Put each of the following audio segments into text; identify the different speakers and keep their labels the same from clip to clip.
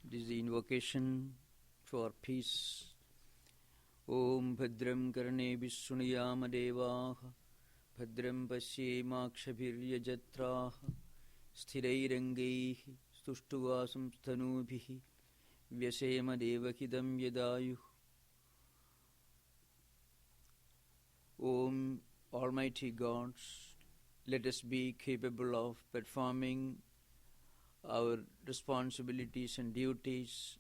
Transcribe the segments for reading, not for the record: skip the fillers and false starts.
Speaker 1: This is the invocation for peace. Om Bhadram Karne Vishunuyama Devaha Bhadram Pasyemakshapiryajatraha Sthirairangaihi Stuštuvasam Sthanubhihi Vyasema Devakidam Yadayuh. Om Almighty Gods, let us be capable of performing our responsibilities and duties,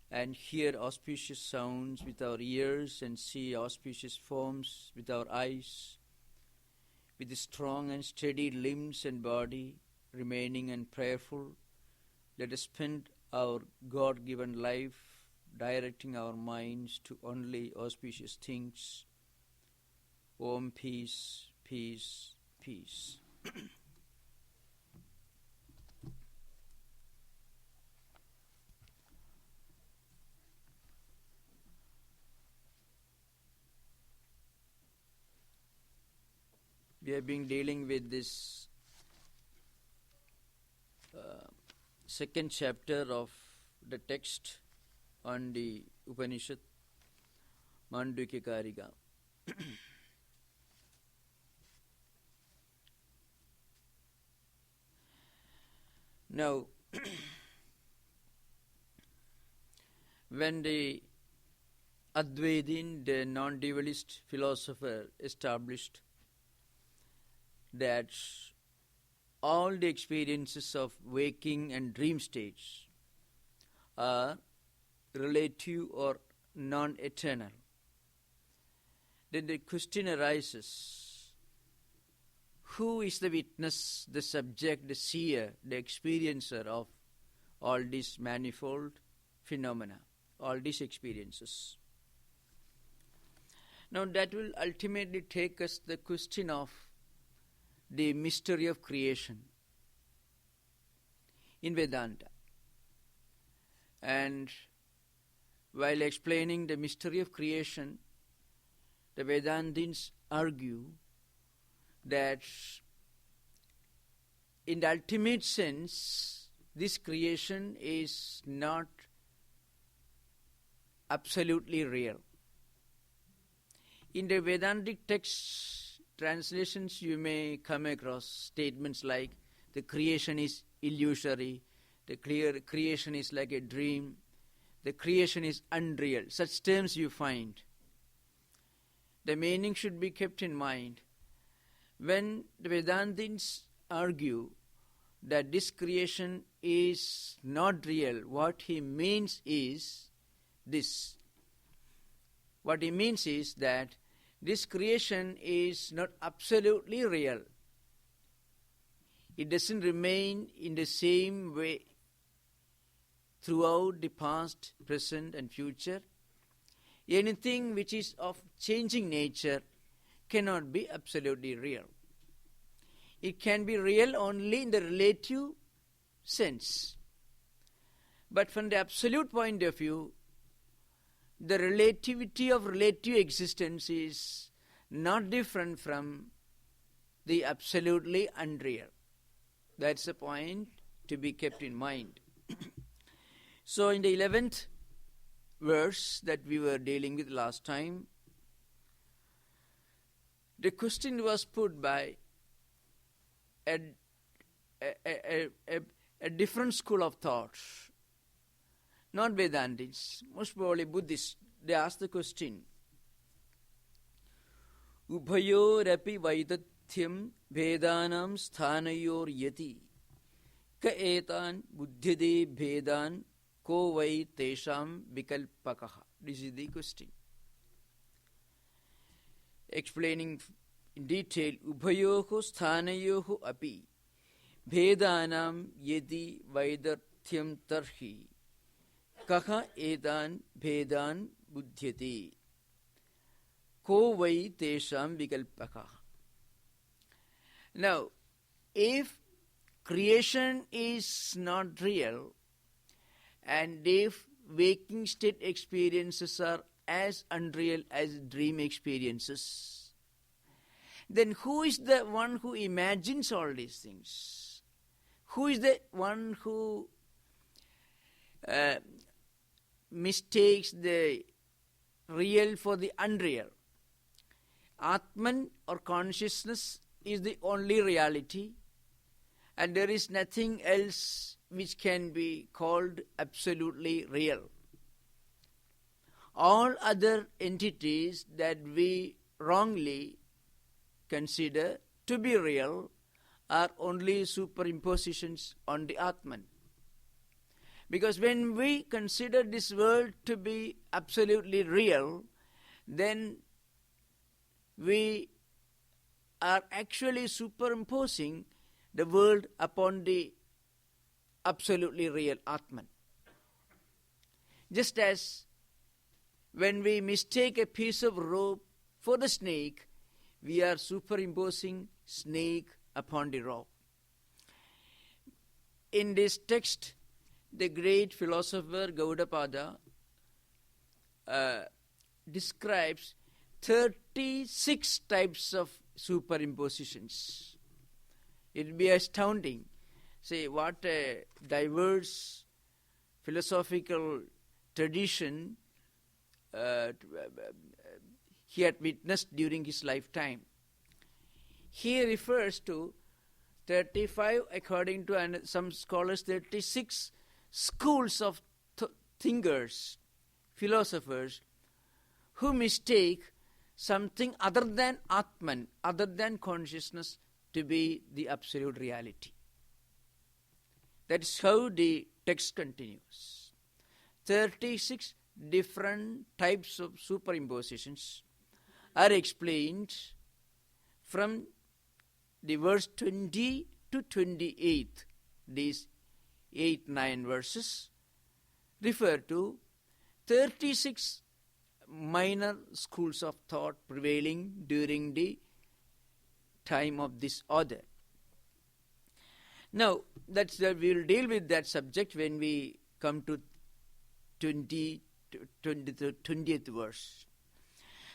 Speaker 1: and hear auspicious sounds with our ears and see auspicious forms with our eyes, with strong and steady limbs and body, remaining and prayerful. Let us spend our God-given life directing our minds to only auspicious things. Om peace, peace, peace. We have been dealing with this second chapter of the text on the Upanishad, Mandukya Upanishad. Now, when the Advaita, the non-dualist philosopher, established that all the experiences of waking and dream states are relative or non-eternal, then the question arises, who is the witness, the subject, the seer, the experiencer of all these manifold phenomena, all these experiences? Now that will ultimately take us to the question of the mystery of creation in Vedanta. And while explaining the mystery of creation, the Vedantins argue that in the ultimate sense, this creation is not absolutely real. In the Vedantic texts, translations, you may come across statements like the creation is illusory, the creation is like a dream, the creation is unreal. Such terms you find. The meaning should be kept in mind. When the Vedantins argue that this creation is not real, what he means is this. What he means is that this creation is not absolutely real. It doesn't remain in the same way throughout the past, present and future. Anything which is of changing nature cannot be absolutely real. It can be real only in the relative sense. But from the absolute point of view, the relativity of relative existence is not different from the absolutely unreal. That's a point to be kept in mind. So in the 11th verse that we were dealing with last time, the question was put by a different school of thought. Not Vedantists, most probably Buddhists. They ask the question, Ubhayorapi Vaidathyam Vedanam Sthanayor Yati Ka etan buddhyade Vedan Ko Vai Tesham Vikalpakaha. This is the question. Explaining in detail, Ubhayoho Sthanayoho Api Vedanam Yadi Vaidathyam Tarhi Kaha edan bhedan buddhyati ko vai tesham vikalpaka. Now, if creation is not real, and if waking state experiences are as unreal as dream experiences, then who is the one who imagines all these things? Who is the one who mistakes the real for the unreal. Atman or consciousness is the only reality, and there is nothing else which can be called absolutely real. All other entities that we wrongly consider to be real are only superimpositions on the Atman. Because when we consider this world to be absolutely real, then we are actually superimposing the world upon the absolutely real Atman. Just as when we mistake a piece of rope for the snake, we are superimposing snake upon the rope. In this text, the great philosopher Gaudapada describes 36 types of superimpositions. It will be astounding. Say, what a diverse philosophical tradition he had witnessed during his lifetime. He refers to 35, according to some scholars, 36 schools of thinkers, philosophers, who mistake something other than Atman, other than consciousness, to be the absolute reality. That is how the text continues. 36 different types of superimpositions are explained from the verse 20 to 28. These 8-9 verses refer to 36 minor schools of thought prevailing during the time of this order. Now, we will deal with that subject when we come to 20th verse.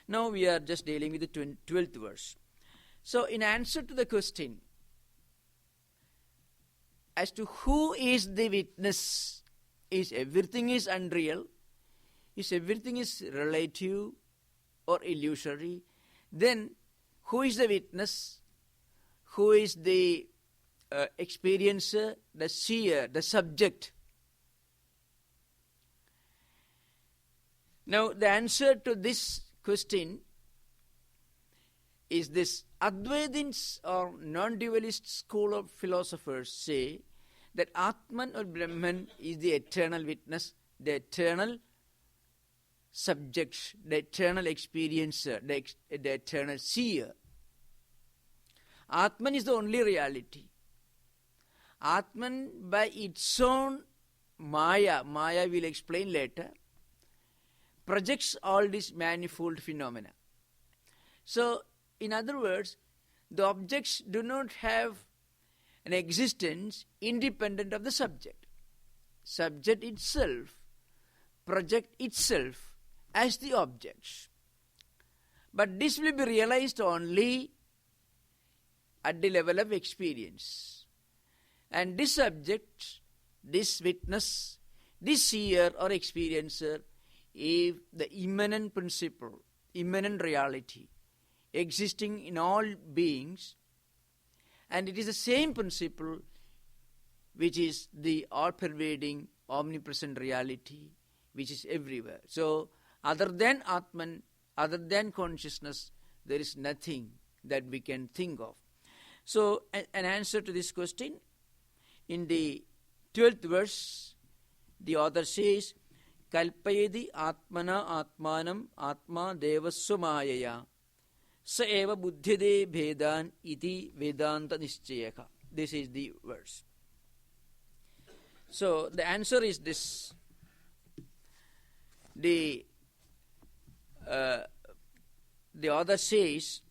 Speaker 1: Now we are just dealing with the 12th verse. So, in answer to the question as to who is the witness, is everything is unreal, is everything is relative or illusory, then who is the witness, who is the experiencer, the seer, the subject? Now, the answer to this question is this. Advaitins or non-dualist school of philosophers say that Atman or Brahman is the eternal witness, the eternal subject, the eternal experiencer, the eternal seer. Atman is the only reality. Atman, by its own Maya will explain later, projects all these manifold phenomena. So, in other words, the objects do not have an existence independent of the subject. Subject itself projects itself as the objects. But this will be realized only at the level of experience. And this subject, this witness, this seer or experiencer is the immanent principle, immanent reality, existing in all beings, and it is the same principle which is the all-pervading, omnipresent reality which is everywhere. So, other than Atman, other than consciousness, there is nothing that we can think of. So, an answer to this question, in the 12th verse, the author says, Kalpayedi atmana atmanam atma devasya mayaya sa eva buddhide bhedan iti vedanta nischayaka. This is the verse. So, the answer is this. The author says,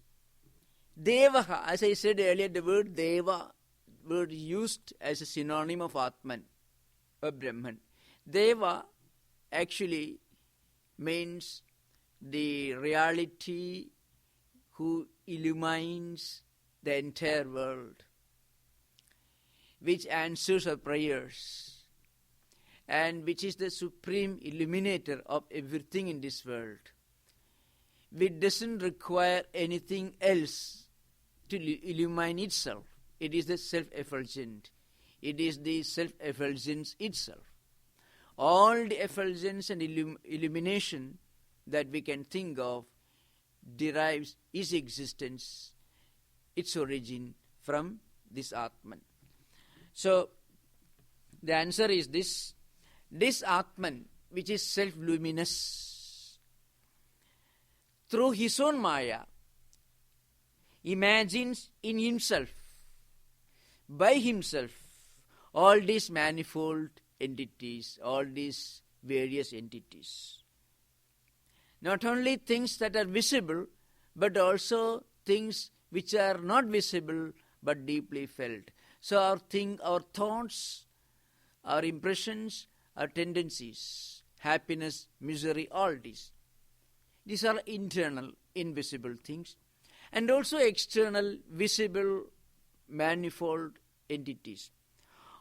Speaker 1: Devaha, as I said earlier, the word Deva, word used as a synonym of Atman, or Brahman. Deva actually means the reality who illumines the entire world, which answers our prayers. and which is the supreme illuminator of everything in this world, which doesn't require anything else to illumine itself. It is the self-effulgent. It is the self-effulgence itself. All the effulgence and illumination that we can think of derives its existence, its origin from this Atman. So, the answer is this. This Atman, which is self-luminous, through his own Maya, imagines in himself, by himself, all these manifold entities, all these various entities. Not only things that are visible, but also things which are not visible but deeply felt. So our thoughts, our impressions, our tendencies, happiness, misery, all these. These are internal, invisible things, and also external, visible, manifold entities.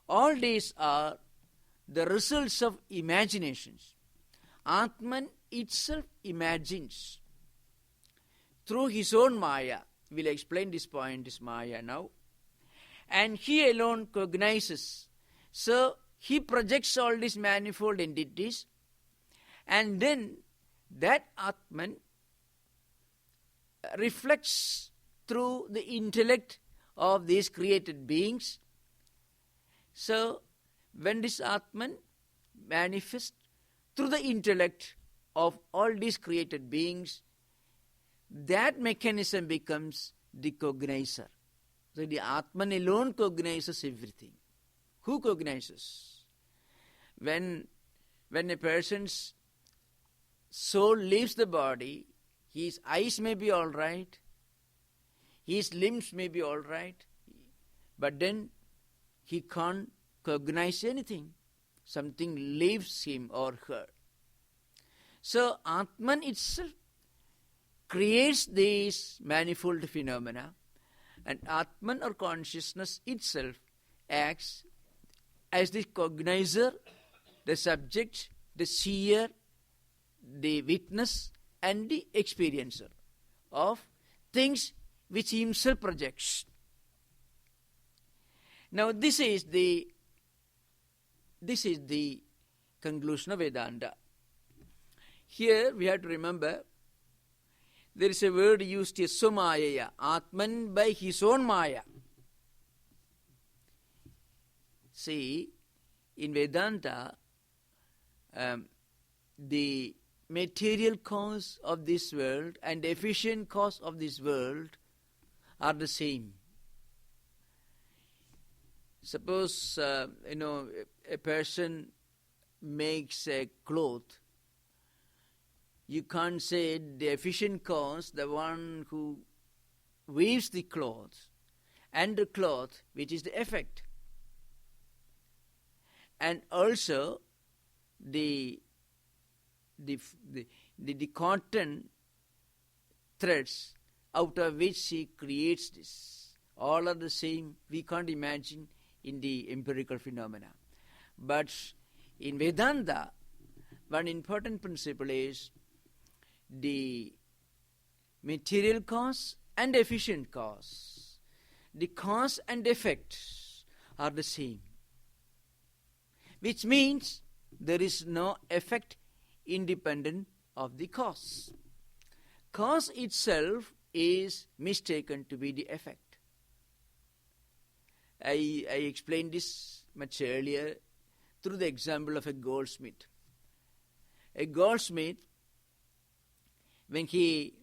Speaker 1: All these are the results of imaginations. Atman itself imagines through his own Maya. We'll explain this point, this Maya now. And he alone cognizes. So he projects all these manifold entities, and then that Atman reflects through the intellect of these created beings. So when this Atman manifests through the intellect of all these created beings, that mechanism becomes the cognizer. So the Atman alone cognizes everything. Who cognizes? When a person's soul leaves the body, his eyes may be all right, his limbs may be all right, but then he can't cognize anything. Something leaves him or her. So Atman itself creates these manifold phenomena, and Atman or consciousness itself acts as the cognizer, the subject, the seer, the witness, and the experiencer of things which he himself projects. Now this is the conclusion of Vedanta. Here we have to remember there is a word used here, Sumayaya, Atman by his own Maya. See, in Vedanta, the material cause of this world and the efficient cause of this world are the same. Suppose, a person makes a cloth. You can't say the efficient cause, the one who weaves the cloth, and the cloth, which is the effect. And also the cotton threads out of which he creates this, all are the same. We can't imagine in the empirical phenomena. But in Vedanta, one important principle is the material cause and efficient cause. The cause and effect are the same, which means there is no effect independent of the cause. Cause itself is mistaken to be the effect. I explained this much earlier through the example of a goldsmith. A goldsmith, when he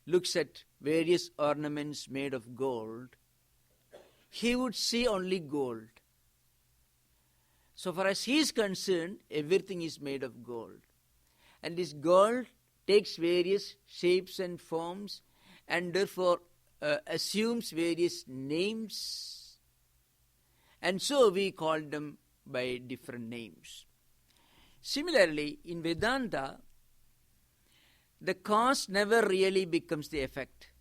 Speaker 1: looks at various ornaments made of gold, he would see only gold. So far as he is concerned, everything is made of gold. And this gold takes various shapes and forms, and therefore assumes various names. And so we call them by different names. Similarly, in Vedanta, the cause never really becomes the effect.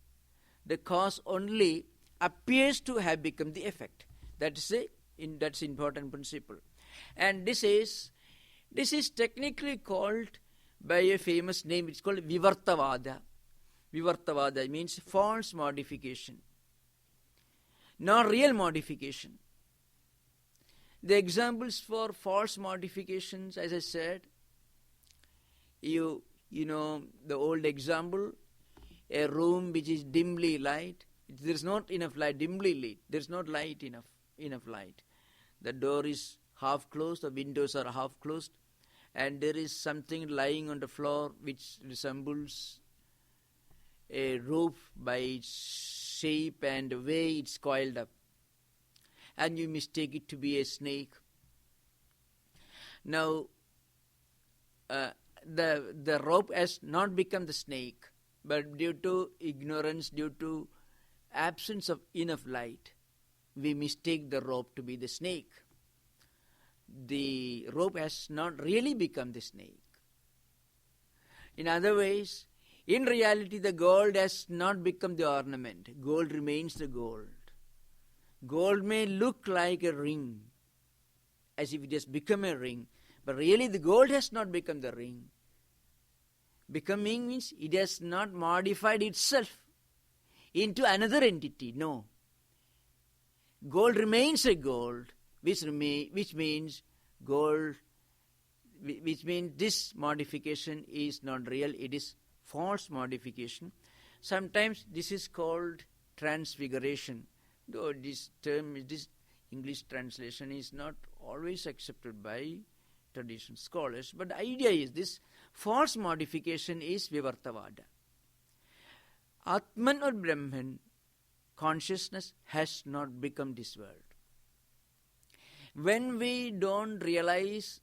Speaker 1: The cause only appears to have become the effect. That's an important principle. And this is This is technically called by a famous name. It's called Vivartavada. Vivartavada means false modification, not real modification. The examples for false modifications, as I said, you know the old example, a room which is dimly light, there's not enough light, dimly lit, there's not light enough light. The door is half closed, the windows are half closed, and there is something lying on the floor which resembles a rope by its shape and the way it's coiled up, and you mistake it to be a snake. Now, the rope has not become the snake, but due to ignorance, due to absence of enough light, we mistake the rope to be the snake. The rope has not really become the snake. In other ways, in reality, the gold has not become the ornament. Gold remains the gold. Gold may look like a ring, as if it has become a ring, but really the gold has not become the ring. Becoming means it has not modified itself into another entity. No. Gold remains a gold, which means gold, which means this modification is not real, it is false modification. Sometimes this is called transfiguration, though this term, this English translation is not always accepted by traditional scholars, but the idea is this: false modification is Vivartavada. Atman or Brahman, consciousness, has not become this world. When we don't realize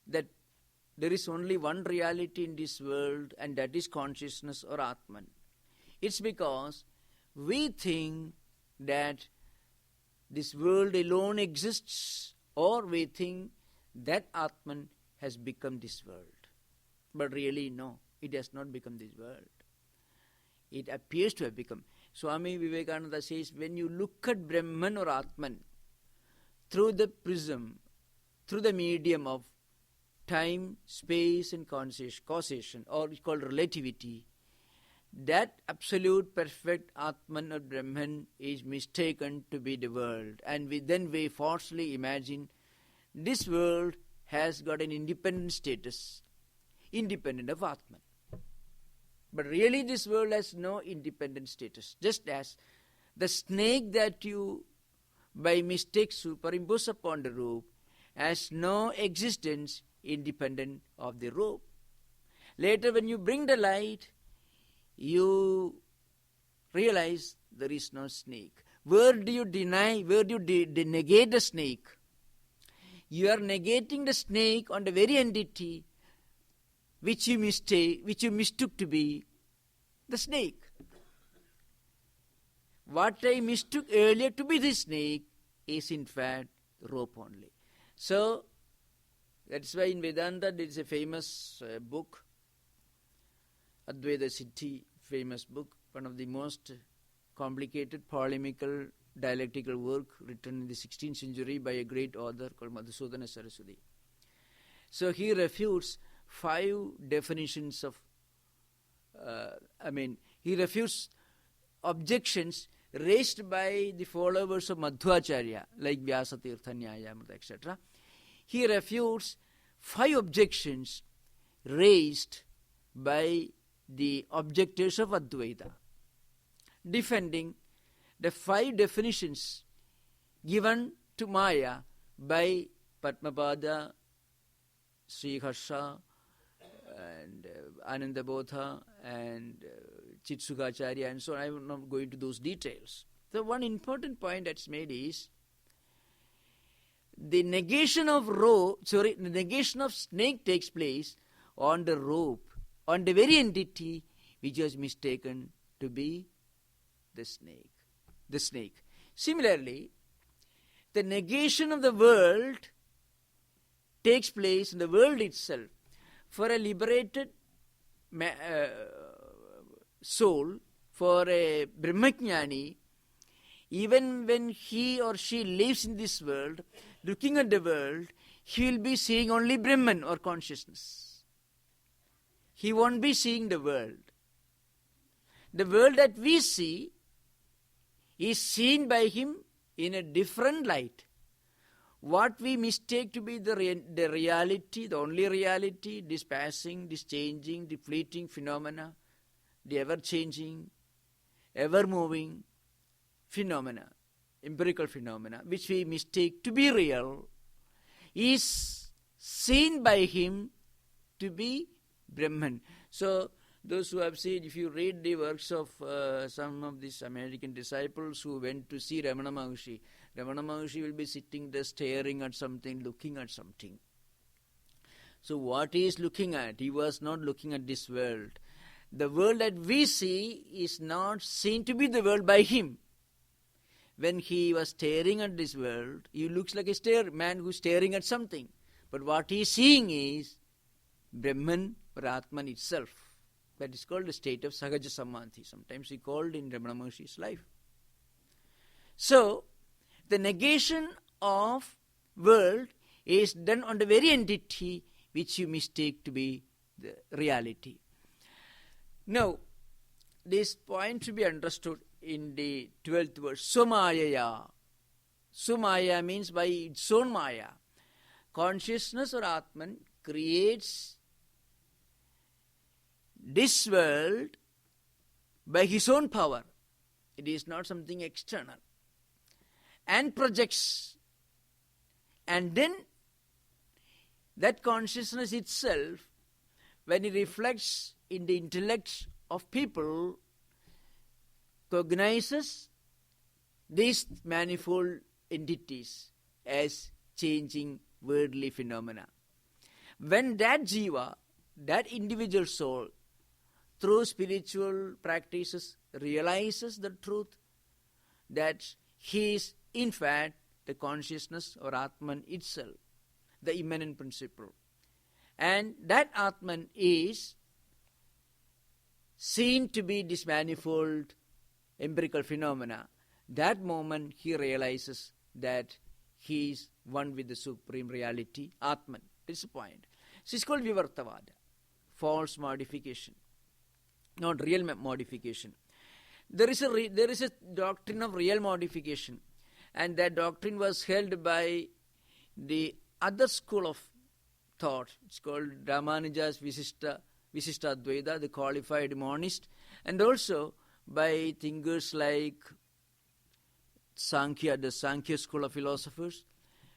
Speaker 1: that there is only one reality in this world, and that is consciousness or Atman, it's because we think that this world alone exists, or we think that Atman has become this world. But really, no, it has not become this world. It appears to have become. Swami Vivekananda says, when you look at Brahman or Atman through the prism, through the medium of time, space and causation, or it's called relativity, that absolute perfect Atman or Brahman is mistaken to be the world. And we falsely imagine this world has got an independent status, independent of Atman. But really this world has no independent status. Just as the snake that you by mistake superimpose upon the rope has no existence independent of the rope. Later when you bring the light, you realize there is no snake. Where do you deny, where do you negate the snake? You are negating the snake on the very entity which you mistook to be the snake. What I mistook earlier to be the snake is in fact rope only. So that's why in Vedanta there is a famous book, Advaita Siddhi, famous book, one of the most complicated polemical dialectical work written in the 16th century by a great author called Madhusudana Saraswati. So he refutes 5 definitions of, he refutes objections raised by the followers of Madhvacharya, like Vyasatirtha, Nyayamrita, etc. He refutes 5 objections raised by the objectors of Advaita, defending the 5 definitions given to Maya by Padmapada, Sriharsha, and Anandabodha, and Chitsukacharya, and so on. I will not go into those details. The one important point that's made is the negation of the negation of snake takes place on the rope, on the very entity which was mistaken to be the snake. The snake. Similarly, the negation of the world takes place in the world itself. For a liberated soul, for a Brahmajnani, even when he or she lives in this world, looking at the world, he will be seeing only Brahman or consciousness. He won't be seeing the world. The world that we see is seen by him in a different light. What we mistake to be the reality, the only reality, this passing, this changing, the fleeting phenomena, the ever-changing, ever-moving phenomena, empirical phenomena, which we mistake to be real, is seen by him to be Brahman. So, those who have seen, if you read the works of some of these American disciples who went to see Ramana Maharshi will be sitting there staring at something, looking at something. So what he is looking at? He was not looking at this world. The world that we see is not seen to be the world by him. When he was staring at this world, he looks like a man who is staring at something. But what he is seeing is Brahman or Atman itself. That is called the state of Sahaja Samadhi. Sometimes he called in Ramana Maharshi's life. So, the negation of world is done on the very entity which you mistake to be the reality. Now, this point should be understood in the 12th verse. Sumayaya. Sumaya means by its own maya. Consciousness or Atman creates this world by his own power. It is not something external. And projects. And then that consciousness itself, when it reflects in the intellect of people, cognizes these manifold entities as changing worldly phenomena. When that jiva, that individual soul, through spiritual practices, realizes the truth that he is in fact the consciousness or Atman itself, the immanent principle. And that Atman is seen to be this manifold empirical phenomena. That moment he realizes that he is one with the supreme reality, Atman. This is the point. So it's called Vivartavada, false modification, not real modification. There is a doctrine of real modification, and that doctrine was held by the other school of thought. It's called Ramanuja's Visishta Advaita, the qualified monist, and also by thinkers like Sankhya, the Sankhya school of philosophers.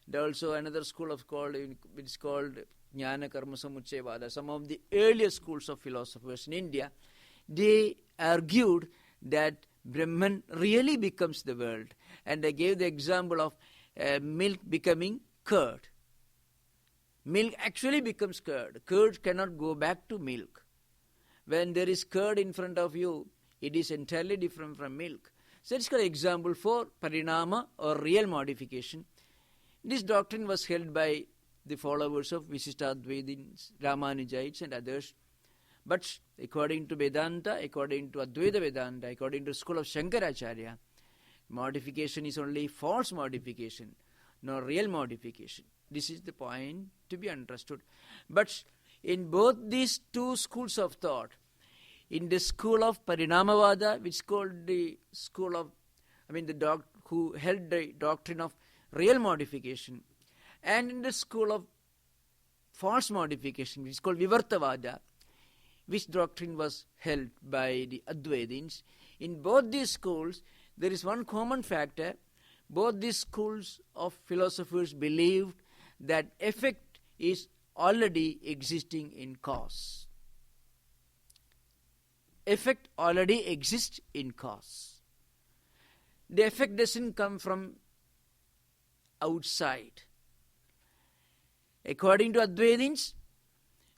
Speaker 1: There also another school of which is called Jnana Karma Samuccayavada. Some of the earlier schools of philosophers in India, they argued that Brahman really becomes the world. And they gave the example of milk becoming curd. Milk actually becomes curd. Curd cannot go back to milk. When there is curd in front of you, it is entirely different from milk. So it's called an example for parinama or real modification. This doctrine was held by the followers of Visishtadvaitins, Ramanujites and others. But according to Vedanta, according to Advaita Vedanta, according to the school of Shankaracharya, modification is only false modification, not real modification. This is the point to be understood. But in both these two schools of thought, in the school of Parinamavada, which is called the school of, who held the doctrine of real modification, and in the school of false modification, which is called Vivartavada, which doctrine was held by the Advaitins. In both these schools, there is one common factor. Both these schools of philosophers believed that effect is already existing in cause. Effect already exists in cause. The effect doesn't come from outside. According to Advaitins,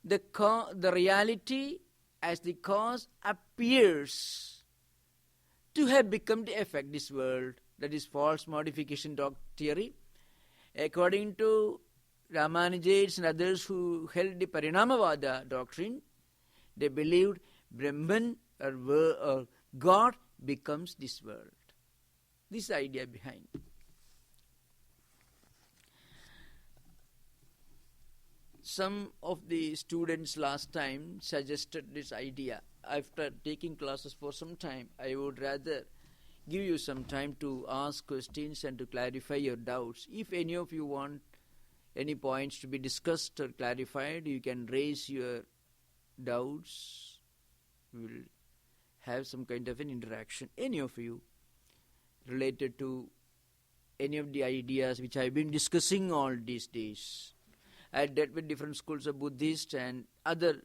Speaker 1: the reality as the cause appears to have become the effect, this world, that is false modification theory. According to Ramanujites and others who held the Parinamavada doctrine, they believed Brahman or God becomes this world. This is the idea behind. some of the students last time suggested this idea. After taking classes for some time, I would rather give you some time to ask questions and to clarify your doubts. If any of you want any points to be discussed or clarified, you can raise your doubts. We will have some kind of an interaction. Any of you related to any of the ideas which I have been discussing all these days. I dealt with different schools of Buddhist and other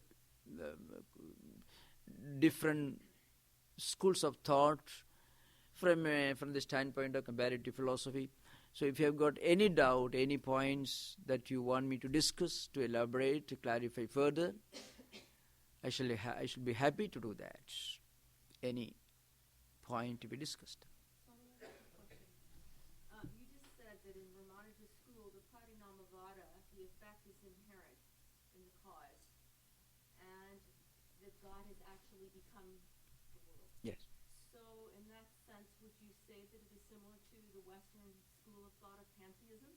Speaker 1: different schools of thought from the standpoint of comparative philosophy. So if you have got any doubt, any points that you want me to discuss, to elaborate, to clarify further, I shall be happy to do that. Any point to be discussed.
Speaker 2: You just said that in Ramanuja's school, the Parinamavada, the effect is inherent in the cause, and that God has actually become the world.
Speaker 1: Yes.
Speaker 2: So in that sense, would you say that it is similar to the Western school of thought of pantheism?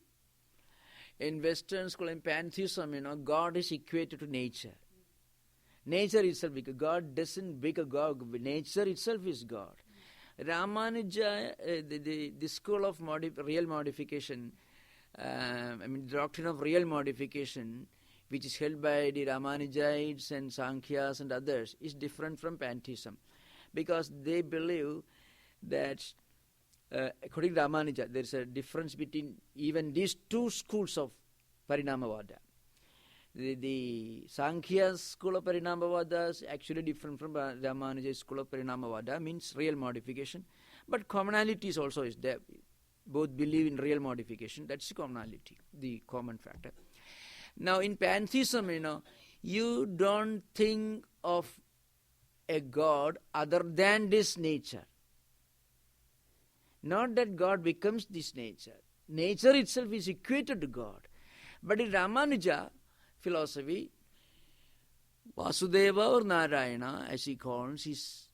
Speaker 1: In Western school and pantheism, God is equated to nature. Nature itself, because God doesn't become God. Nature itself is God. Ramanuja, the school of real modification, the doctrine of real modification, which is held by the Ramanujites and Sankhyas and others, is different from pantheism. Because they believe that, according to Ramanuja, there is a difference between even these two schools of Parinamavada. The Sankhya school of Parinamavada is actually different from Ramanuja's school of Parinamavada, means real modification. But commonalities also is there. Both believe in real modification. That's the commonality, the common factor. Now in pantheism, you don't think of a God other than this nature. Not that God becomes this nature. Nature itself is equated to God. But in Ramanuja philosophy, Vasudeva or Narayana, as he calls, is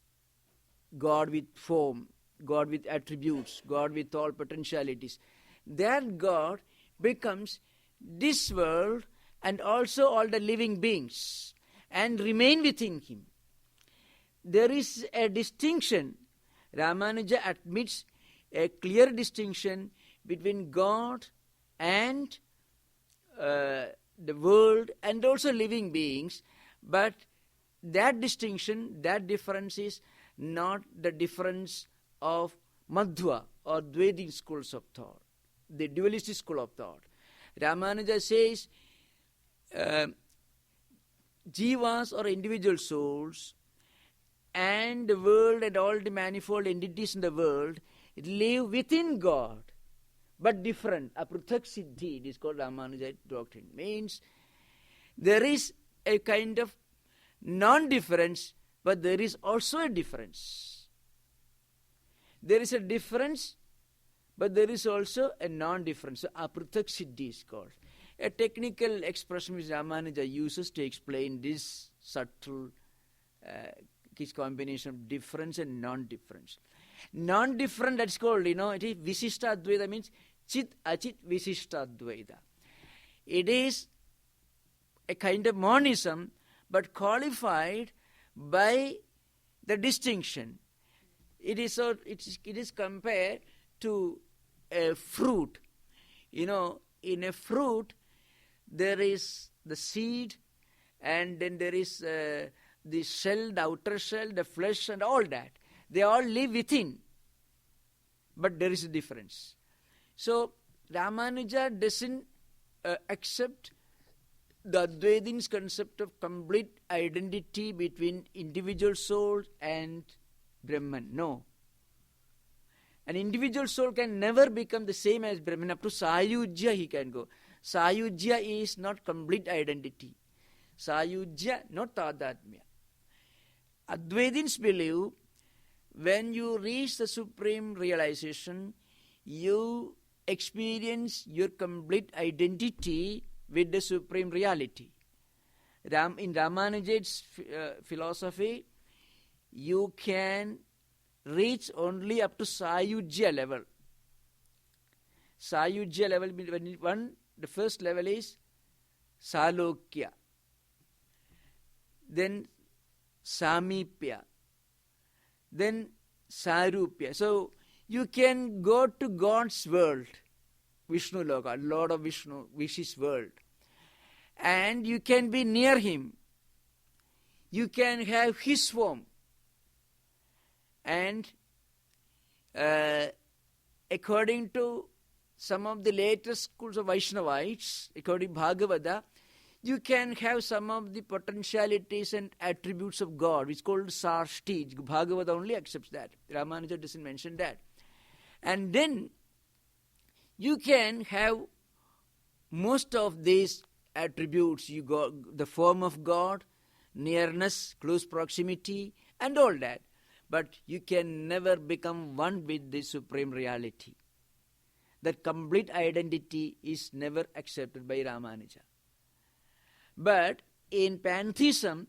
Speaker 1: God with form, God with attributes, God with all potentialities. That God becomes this world and also all the living beings and remain within him. There is a distinction. Ramanuja admits a clear distinction between God and the world and also living beings, but that distinction, that difference is not the difference of Madhva or Dvaitic schools of thought, the dualistic school of thought. Ramanuja says jivas or individual souls and the world and all the manifold entities in the world live within God, but different. Apruthak siddhi, it is called Ramanujite doctrine. Means there is a kind of non-difference, but there is also a difference. There is a difference, but there is also a non-difference. So apruthak siddhi is called. A technical expression which Ramanuja uses to explain this subtle combination of difference and non-difference. Non-different, that's called, it is Visishta Advaita, means Chit Achit Visishta Advaita. It is a kind of monism, but qualified by the distinction. It is compared to a fruit. In a fruit, there is the seed, and then there is the shell, the outer shell, the flesh, and all that. They all live within, but there is a difference. So Ramanuja doesn't accept the Advaitins' concept of complete identity between individual soul and Brahman. No. An individual soul can never become the same as Brahman. Up to Sayujya he can go. Sayujya is not complete identity. Sayujya, not Tadatmya. Advaitins believe when you reach the supreme realization, you experience your complete identity with the supreme reality. In Ramanuja's philosophy, you can reach only up to Sayujya level. Sayujya level, the first level is Salokya, then Samipya, then Sarupya. So you can go to God's world, Vishnu Loka, Lord of Vishnu, Vish's world, and you can be near him. You can have his form. And according to some of the latest schools of Vaishnavites, according to Bhagavata, you can have some of the potentialities and attributes of God, which is called Sarshti. Bhagavata only accepts that. Ramanuja doesn't mention that. And then you can have most of these attributes. You got the form of God, nearness, close proximity, and all that. But you can never become one with the Supreme Reality. That complete identity is never accepted by Ramanuja. But in pantheism,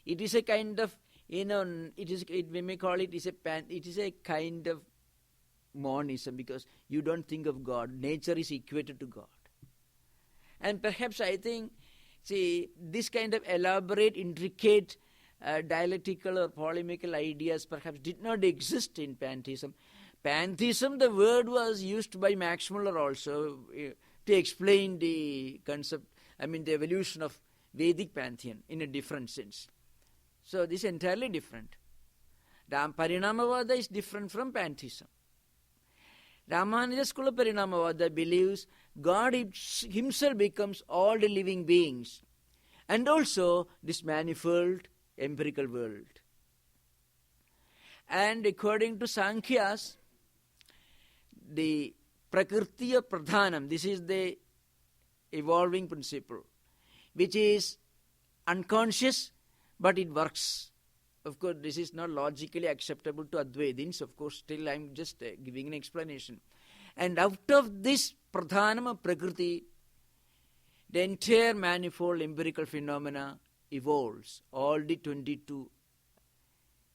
Speaker 1: it is a kind of, we may call it, it is a kind of monism, because you don't think of God. Nature is equated to God. And perhaps I think, this kind of elaborate, intricate, dialectical or polemical ideas perhaps did not exist in pantheism. Pantheism, the word was used by Max Muller also to explain the concept, the evolution of Vedic pantheon in a different sense. So this is entirely different. Parinamavada is different from pantheism. Ramanuja school of Parinamavada believes God himself becomes all the living beings and also this manifold empirical world. And according to Sankhyas, the Prakritiya Pradhanam, this is the evolving principle, which is unconscious, but it works. Of course, this is not logically acceptable to Advaitins. Of course, still I am just giving an explanation. And out of this Pradhanam of Prakriti, the entire manifold empirical phenomena evolves. All the 22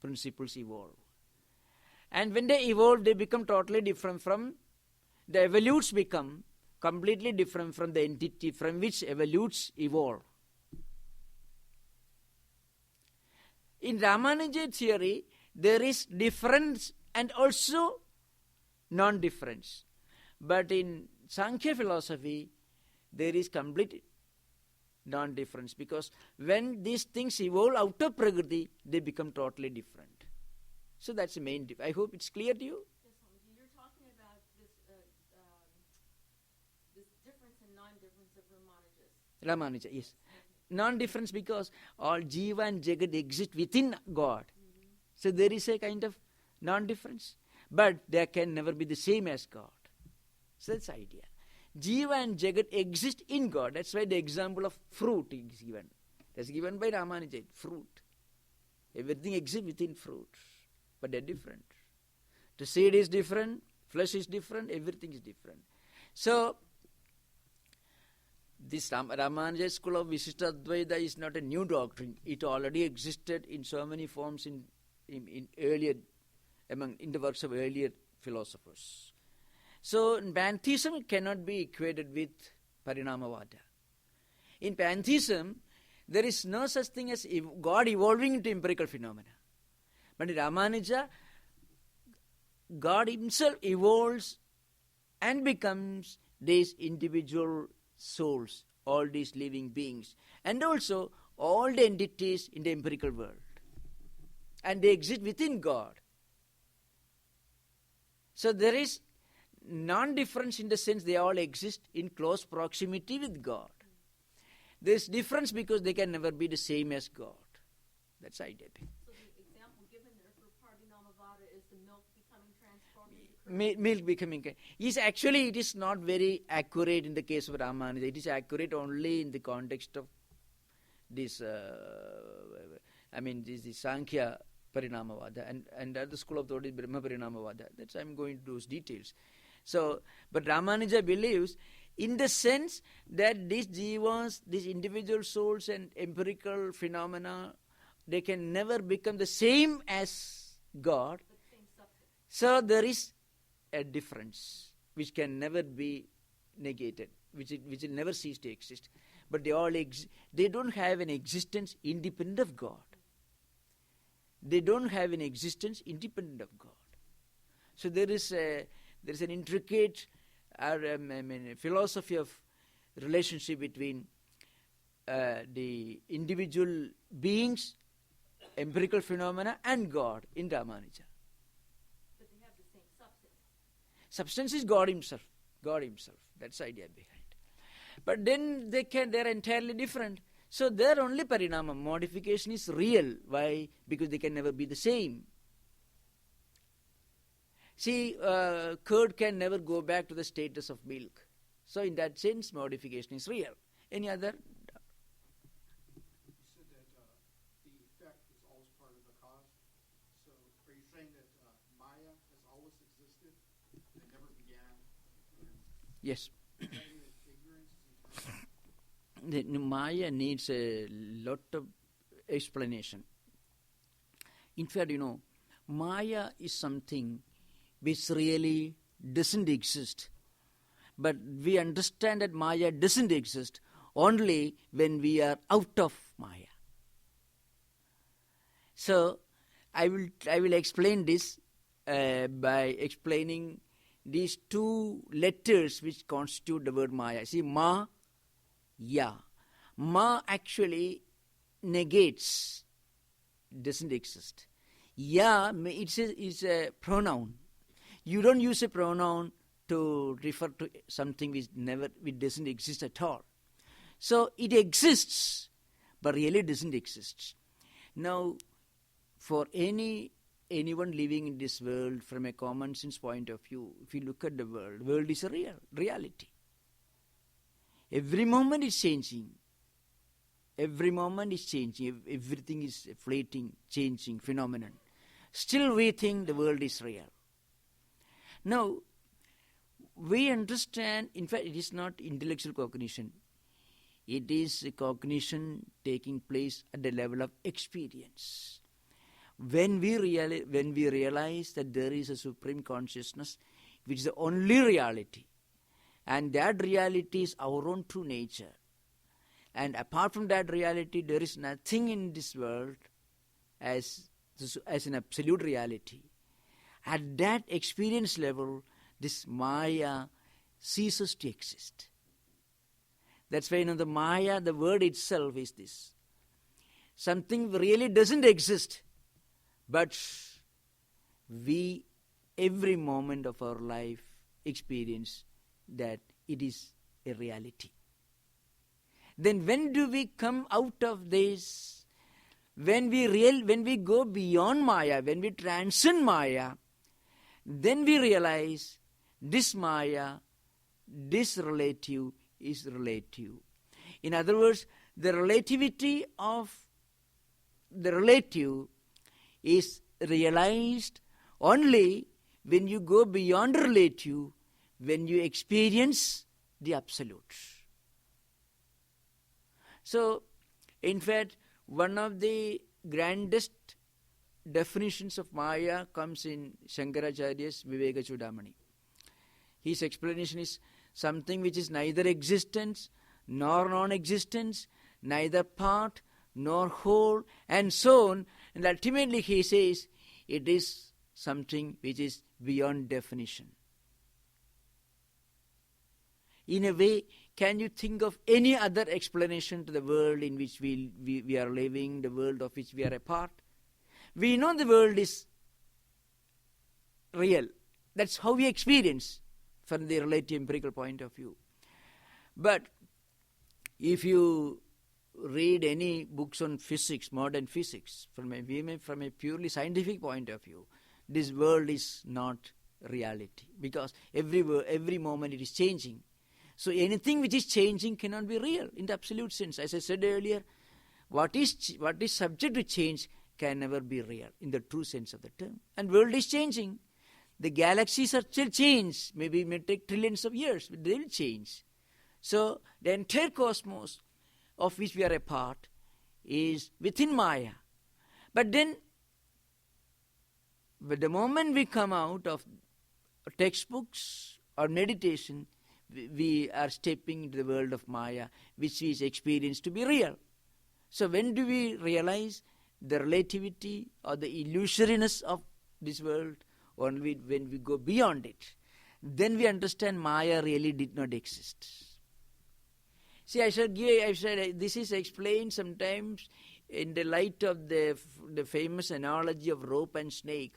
Speaker 1: principles evolve. And when they evolve, they become totally different from, the evolutes become completely different from the entity from which evolutes evolve. In Ramanuja theory, there is difference and also non-difference. But in Sankhya philosophy, there is complete non-difference, because when these things evolve out of Prakriti, they become totally different. So that's the main difference. I hope it's clear to you.
Speaker 2: Yes, Swamiji, you're talking about this difference and non-difference of Ramanujas.
Speaker 1: Ramanuja, yes. Non-difference because all Jiva and Jagat exist within God. Mm-hmm. So there is a kind of non-difference. But they can never be the same as God. So that's the idea. Jiva and Jagat exist in God. That's why the example of fruit is given. That's given by Ramanuja. Fruit. Everything exists within fruit. But they're different. The seed is different. Flesh is different. Everything is different. So, this Ramanuja school of Visishta Advaita is not a new doctrine. It already existed in so many forms in earlier, in the works of earlier philosophers. So pantheism cannot be equated with Parinamavada. In pantheism, there is no such thing as God evolving into empirical phenomena. But in Ramanuja, God himself evolves and becomes these individual souls, all these living beings, and also all the entities in the empirical world. And they exist within God. So there is non-difference in the sense they all exist in close proximity with God. There is difference because they can never be the same as God. That's the idea.
Speaker 2: So the example given there for Parinamavada is the milk becoming transformed into cream.
Speaker 1: Milk becoming... Actually, it is not very accurate in the case of Ramanuja. It is accurate only in the context of this, this Sankhya Parinamavada and other school of thought is Brahma Parinamavada. That's I'm going to those details. So, but Ramanuja believes in the sense that these jivas, these individual souls and empirical phenomena, they can never become the same as God. So there is a difference which can never be negated, which will never cease to exist. but they don't have an existence independent of God. They don't have an existence independent of God. So there is an intricate philosophy of relationship between the individual beings, empirical phenomena, and God in Ramanuja.
Speaker 2: But they have the same substance.
Speaker 1: Substance is God Himself. God Himself. That's the idea behind. But then they're entirely different. So their only parinama, modification, is real. Why? Because they can never be the same. See, curd can never go back to the status of milk. So in that sense, modification is real. Any other?
Speaker 3: You said that the effect is always part of the cause. So are you saying that Maya has always existed and it never began?
Speaker 1: Yes.
Speaker 3: Is that ignorance is eternal?
Speaker 1: The Maya needs a lot of explanation. In fact, Maya is something which really doesn't exist. But we understand that Maya doesn't exist only when we are out of Maya. So I will explain this by explaining these two letters which constitute the word Maya. See, Ma, Ya. Ma actually negates, doesn't exist. Ya is a pronoun. You don't use a pronoun to refer to something which doesn't exist at all. So it exists, but really doesn't exist. Now, for anyone living in this world from a common sense point of view, if you look at the world is a reality. Every moment is changing. Every moment is changing. Everything is a fleeting, changing phenomenon. Still we think the world is real. Now, we understand, in fact, it is not intellectual cognition. It is a cognition taking place at the level of experience. When we realize that there is a supreme consciousness, which is the only reality, and that reality is our own true nature, and apart from that reality, there is nothing in this world as an absolute reality. At that experience level, this Maya ceases to exist. That's why the Maya, the word itself is this. Something really doesn't exist, but we, every moment of our life, experience that it is a reality. Then when do we come out of this? When we go beyond Maya, when we transcend Maya, then we realize this Maya, this relative is relative. In other words, the relativity of the relative is realized only when you go beyond relative, when you experience the absolute. So, in fact, one of the grandest definitions of Maya comes in Shankaracharya's Viveka Chudamani. His explanation is something which is neither existence nor non-existence, neither part nor whole, and so on. And ultimately he says it is something which is beyond definition. In a way, can you think of any other explanation to the world in which we are living, the world of which we are a part? We know the world is real. That's how we experience from the relative empirical point of view. But if you read any books on physics, modern physics, from a purely scientific point of view, this world is not reality, because every moment it is changing. So anything which is changing cannot be real in the absolute sense. As I said earlier, what is subject to change can never be real in the true sense of the term. And world is changing. The galaxies are still changed. Maybe it may take trillions of years, but they will change. So the entire cosmos of which we are a part is within Maya. But then, the moment we come out of textbooks or meditation, we are stepping into the world of Maya, which is experienced to be real. So when do we realize the relativity or the illusoriness of this world? Only when we go beyond it. Then we understand Maya really did not exist. See, I said this is explained sometimes in the light of the famous analogy of rope and snake.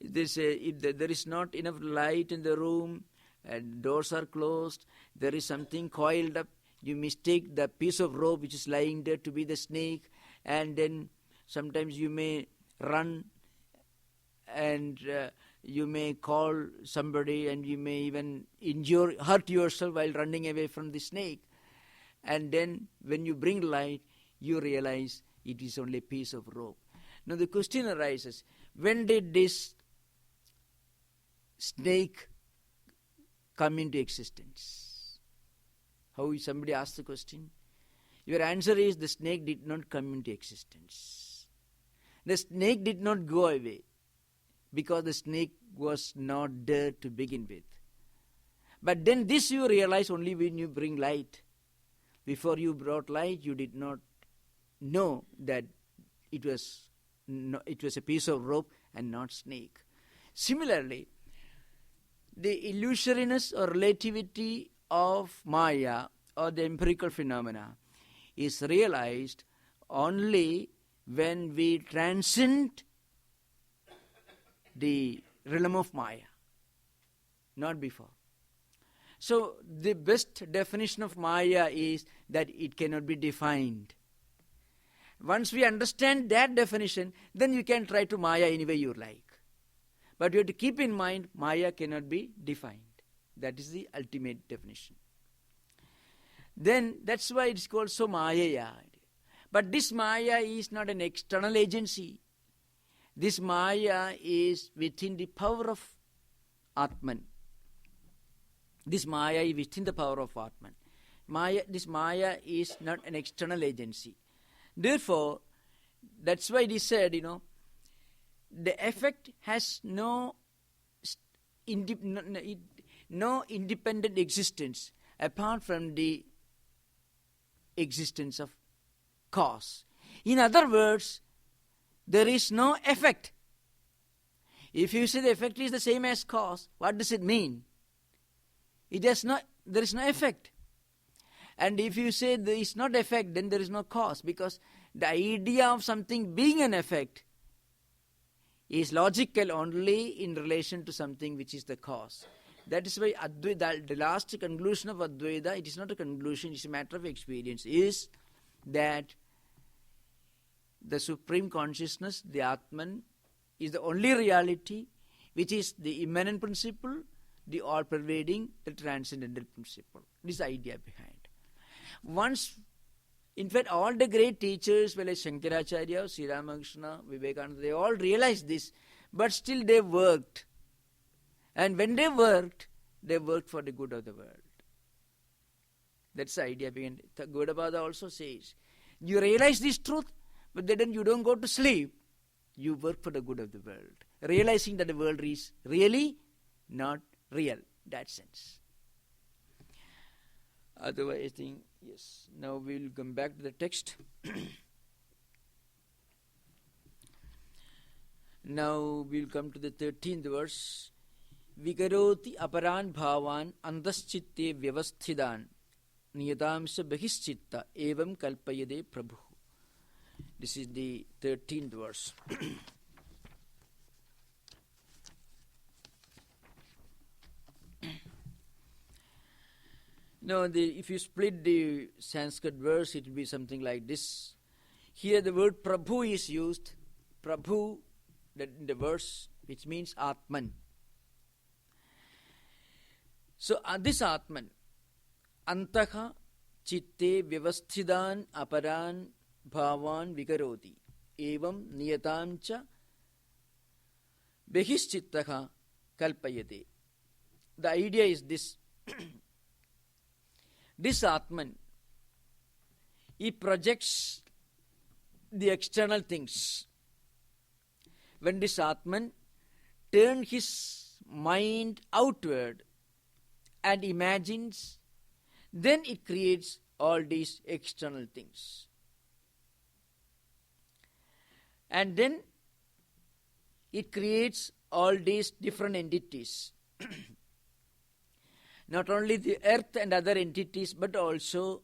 Speaker 1: If there is not enough light in the room and doors are closed, there is something coiled up, you mistake the piece of rope which is lying there to be the snake, and then sometimes you may run and you may call somebody, and you may even hurt yourself while running away from the snake. And then when you bring light, you realize it is only a piece of rope. Now the question arises, when did this snake come into existence? How somebody asked the question? Your answer is the snake did not come into existence. The snake did not go away because the snake was not there to begin with. But then this you realize only when you bring light. Before you brought light, you did not know that it was a piece of rope and not snake. Similarly, the illusoriness or relativity of Maya or the empirical phenomena is realized only when we transcend the realm of Maya, not before. So the best definition of Maya is that it cannot be defined. Once we understand that definition, then you can try to Maya any way you like. But you have to keep in mind, Maya cannot be defined. That is the ultimate definition. Then that's why it's called so Maya. But this Maya is not an external agency. This Maya is within the power of Atman. This Maya is within the power of Atman. This Maya is not an external agency. Therefore, that's why it is said, the effect has no independent existence apart from the existence of cause. In other words, there is no effect. If you say the effect is the same as cause, what does it mean? There is no effect. And if you say there is not effect, then there is no cause, because the idea of something being an effect is logical only in relation to something which is the cause. That is why Advaita, the last conclusion of Advaita, it is not a conclusion, it is a matter of experience, is that the Supreme Consciousness, the Atman, is the only reality which is the immanent principle, the all-pervading, the transcendental principle. This idea behind. Once, in fact, all the great teachers, like Shankaracharya, Sri Ramakrishna, Vivekananda, they all realized this, but still they worked. And when they worked for the good of the world. That's the idea behind it. The Gaudapada also says, you realize this truth, but then you don't go to sleep. You work for the good of the world, realizing that the world is really not real, that sense. Otherwise, I think, yes, now we will come back to the text. Now we will come to the 13th verse. Vikaroti aparan bhavan andaschitte vyavasthidan niyatamsa bahischitta evam kalpayade prabhu. This is the 13th verse. Now, if you split the Sanskrit verse, it will be something like this. Here the word Prabhu is used. Prabhu, in the verse, which means Atman. So, this Atman, Antaha chitte vyavasthidan aparan bhavan vikaroti evam niyatamcha behishchittaha kalpayate. The idea is this. This Atman, he projects the external things. When this Atman turns his mind outward and imagines, then it creates all these external things. And then it creates all these different entities. Not only the earth and other entities, but also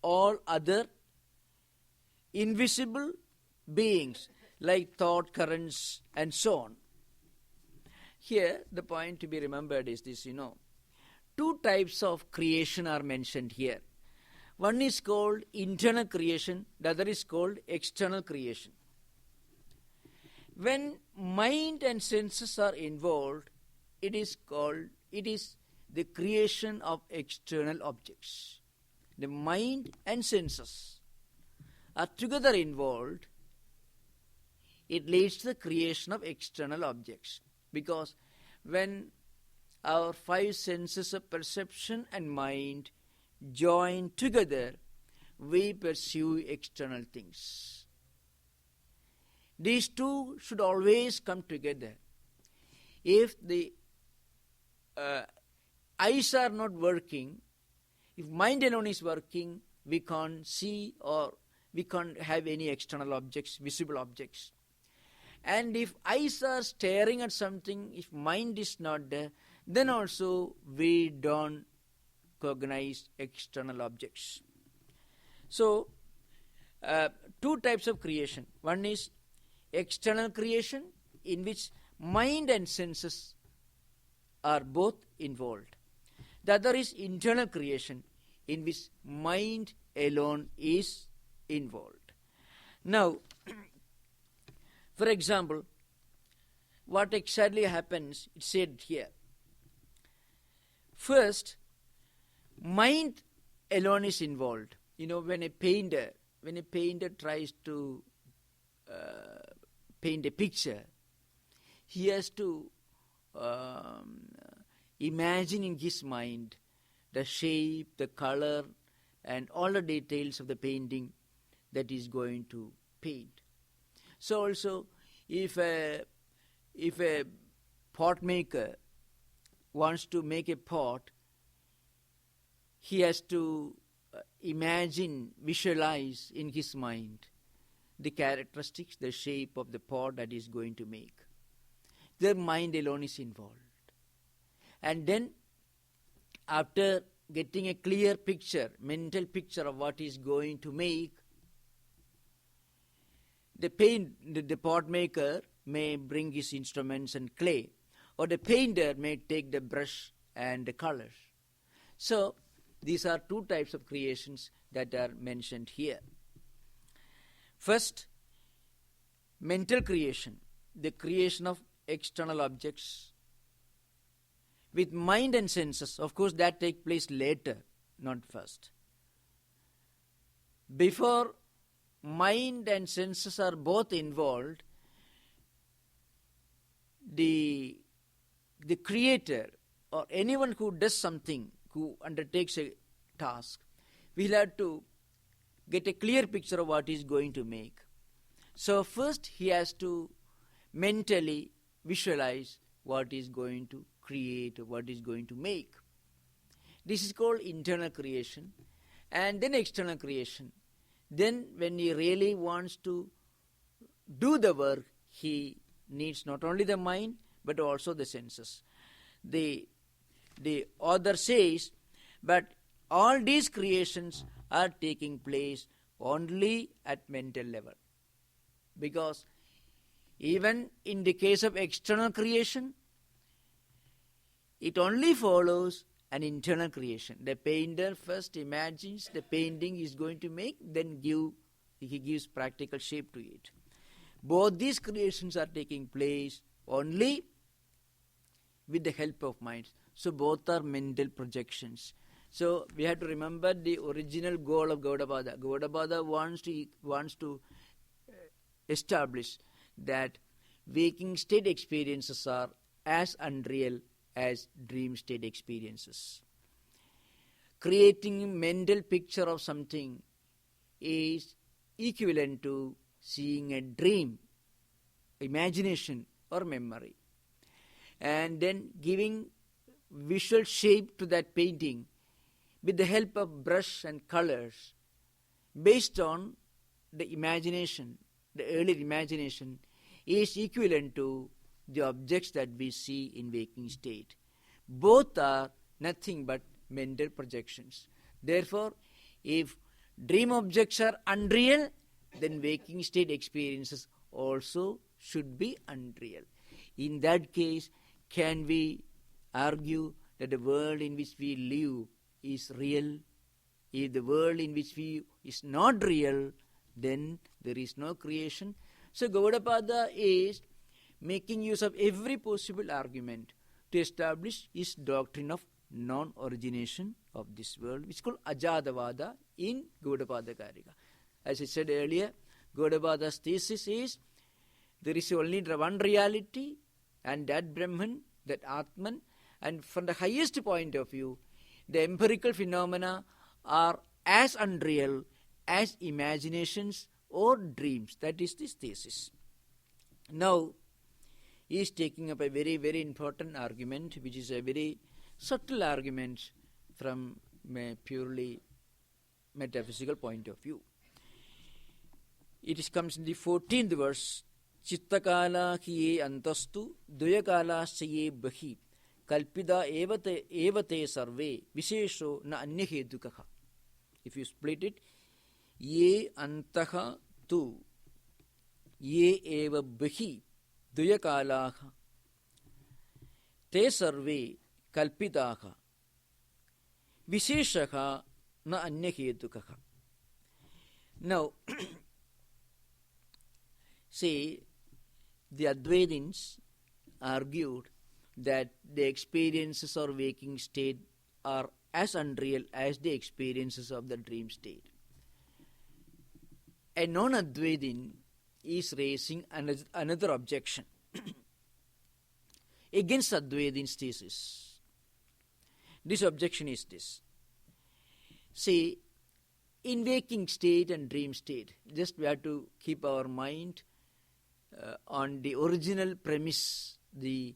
Speaker 1: all other invisible beings like thought currents and so on. Here, the point to be remembered is this, two types of creation are mentioned here. One is called internal creation, the other is called external creation. When mind and senses are involved, it is the creation of external objects. The mind and senses are together involved, it leads to the creation of external objects. Because when our five senses of perception and mind join together, we pursue external things. These two should always come together. If the eyes are not working, if mind alone is working, we can't see or we can't have any external objects, visible objects. And if eyes are staring at something, if mind is not there, then also we don't cognize external objects. So, two types of creation. One is external creation, in which mind and senses are both involved. The other is internal creation, in which mind alone is involved. Now, for example, what exactly happens, it's said here. First, mind alone is involved. When a painter tries to paint a picture, he has to imagine in his mind the shape, the color, and all the details of the painting that he is going to paint. So also, if a pot maker wants to make a pot, he has to visualize in his mind the characteristics, the shape of the pot that he is going to make. Their mind alone is involved. And then, after getting a clear picture, mental picture of what he is going to make, the pot maker may bring his instruments and clay, or the painter may take the brush and the colors. So, these are two types of creations that are mentioned here. First, mental creation, the creation of external objects with mind and senses. Of course, that takes place later, not first. Before mind and senses are both involved, the creator or anyone who does something, who undertakes a task, will have to get a clear picture of what he is going to make. So first he has to mentally visualize what he is going to create or what he is going to make. This is called internal creation. And then external creation. Then when he really wants to do the work, he needs not only the mind but also the senses. The author says, but all these creations are taking place only at mental level. Because even in the case of external creation, it only follows an internal creation. The painter first imagines the painting he is going to make, then he gives practical shape to it. Both these creations are taking place only with the help of mind. So both are mental projections. So we have to remember the original goal of Gaudapada. Gaudapada wants to establish that waking state experiences are as unreal as dream state experiences. Creating a mental picture of something is equivalent to seeing a dream, imagination or memory. And then giving visual shape to that painting with the help of brush and colors based on the imagination, the earlier imagination, is equivalent to the objects that we see in waking state. Both are nothing but mental projections. Therefore, if dream objects are unreal, then waking state experiences also should be unreal. In that case, can we argue that the world in which we live is real? If the world in which we is not real, then there is no creation. So Gaudapada is making use of every possible argument to establish his doctrine of non-origination of this world, which is called Ajadavada in Gaudapada Karika. As I said earlier, Gaudapada's thesis is there is only one reality, and that Brahman, that Atman, and from the highest point of view, the empirical phenomena are as unreal as imaginations or dreams. That is this thesis. Now, he is taking up a very, very important argument, which is a very subtle argument from a purely metaphysical point of view. It comes in the 14th verse. Chittakala hiye antastu duyakala saye bahi kalpida evate sarve vishesho na anyahedukaha. If you split it, ye antaha tu ye eva bahi duyakalaha te sarve kalpitaha visheshaha na anyahedukaha. Now, see, the Advaitins argued that the experiences of waking state are as unreal as the experiences of the dream state. A non-Advaitin is raising another objection against Advaitin's thesis. This objection is this. See, in waking state and dream state, just we have to keep our mind on the original premise, the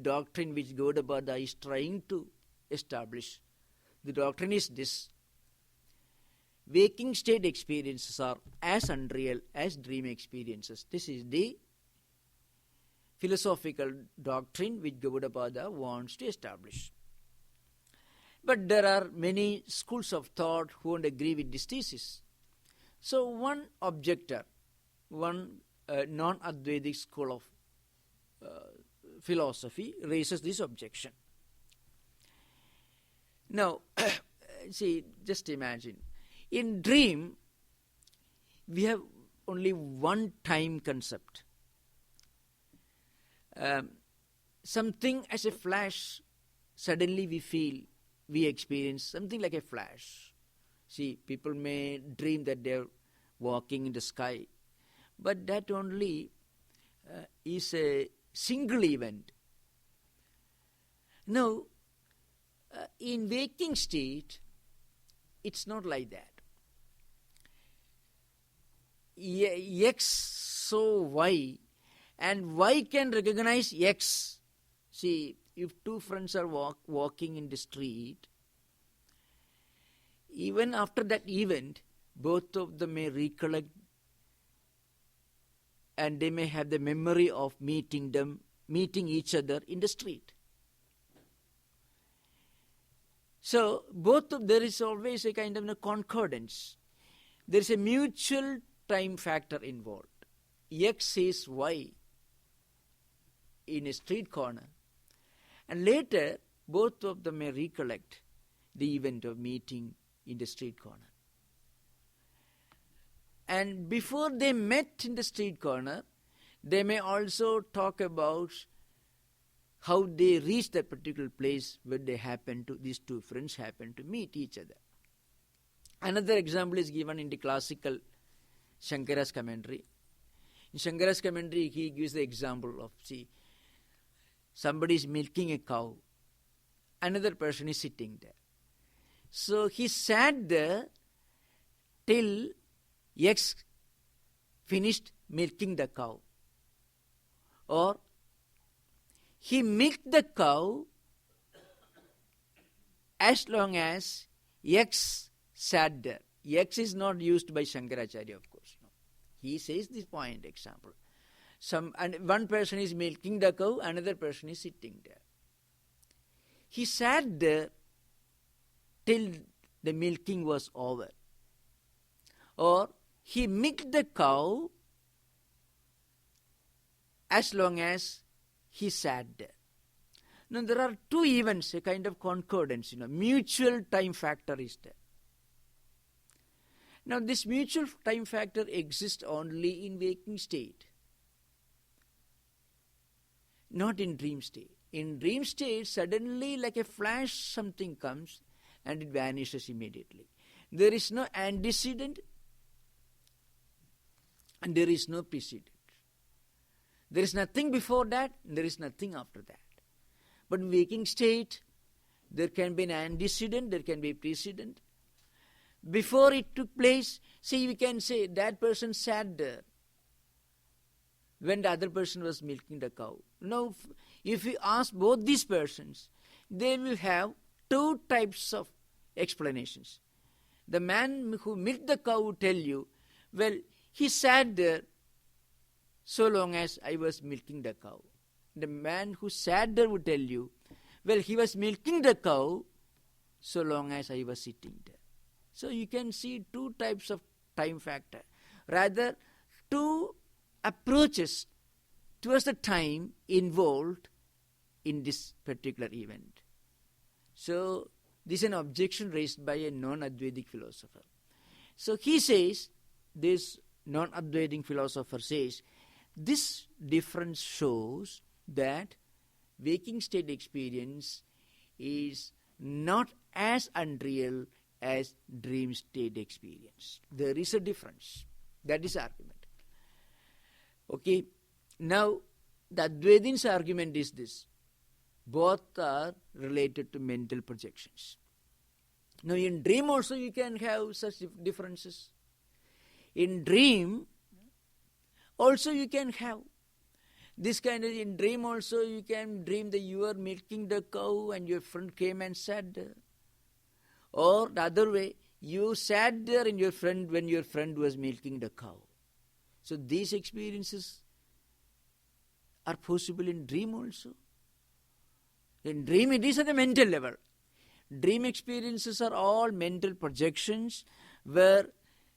Speaker 1: doctrine which Gaudapada is trying to establish. The doctrine is this: waking state experiences are as unreal as dream experiences. This is the philosophical doctrine which Gaudapada wants to establish. But there are many schools of thought who won't agree with this thesis. So one objector, one non-Advaitic school of philosophy raises this objection. Now, see, just imagine. In dream, we have only one time concept. Something as a flash, suddenly we feel, we experience something like a flash. See, people may dream that they are walking in the sky, but that only is a single event. Now, in waking state, it's not like that. X so Y, and Y can recognize X. See, if two friends are walking in the street, even after that event, both of them may recollect and they may have the memory of meeting each other in the street. So, there is always a kind of a concordance. There is a mutual time factor involved. X says Y in a street corner, and later both of them may recollect the event of meeting in the street corner. And before they met in the street corner, they may also talk about how they reached that particular place where these two friends happened to meet each other. Another example is given in the classical Shankara's commentary. In Shankara's commentary, he gives the example of, see, somebody is milking a cow, another person is sitting there. So he sat there till X finished milking the cow. Or he milked the cow as long as X sat there. X is not used by Shankaracharya, of course. No. He says this point example. And one person is milking the cow, another person is sitting there. He sat there till the milking was over. Or he milked the cow as long as he sat there. Now there are two events, a kind of concordance, mutual time factor is there. Now this mutual time factor exists only in waking state, not in dream state. In dream state, suddenly like a flash something comes and it vanishes immediately. There is no antecedent and there is no precedent. There is nothing before that, there is nothing after that. But in waking state, there can be an antecedent, there can be a precedent. Before it took place, see, we can say that person sat there when the other person was milking the cow. Now, if we ask both these persons, they will have two types of explanations. The man who milked the cow will tell you, well, he sat there so long as I was milking the cow. The man who sat there would tell you, well, he was milking the cow so long as I was sitting there. So you can see two types of time factor. Rather, two approaches towards the time involved in this particular event. So this is an objection raised by a non-Advaitic philosopher. So he says, this non-Advaitic philosopher says, this difference shows that waking state experience is not as unreal as dream state experience. There is a difference. That is argument. Okay. Now, the Advaitins' argument is this. Both are related to mental projections. Now, in dream also you can have such differences. In dream also you can have this kind of, in dream also you can dream that you are milking the cow and your friend came and sat there. Or the other way, you sat there and when your friend was milking the cow. So these experiences are possible in dream also. In dream it is at the mental level. Dream experiences are all mental projections where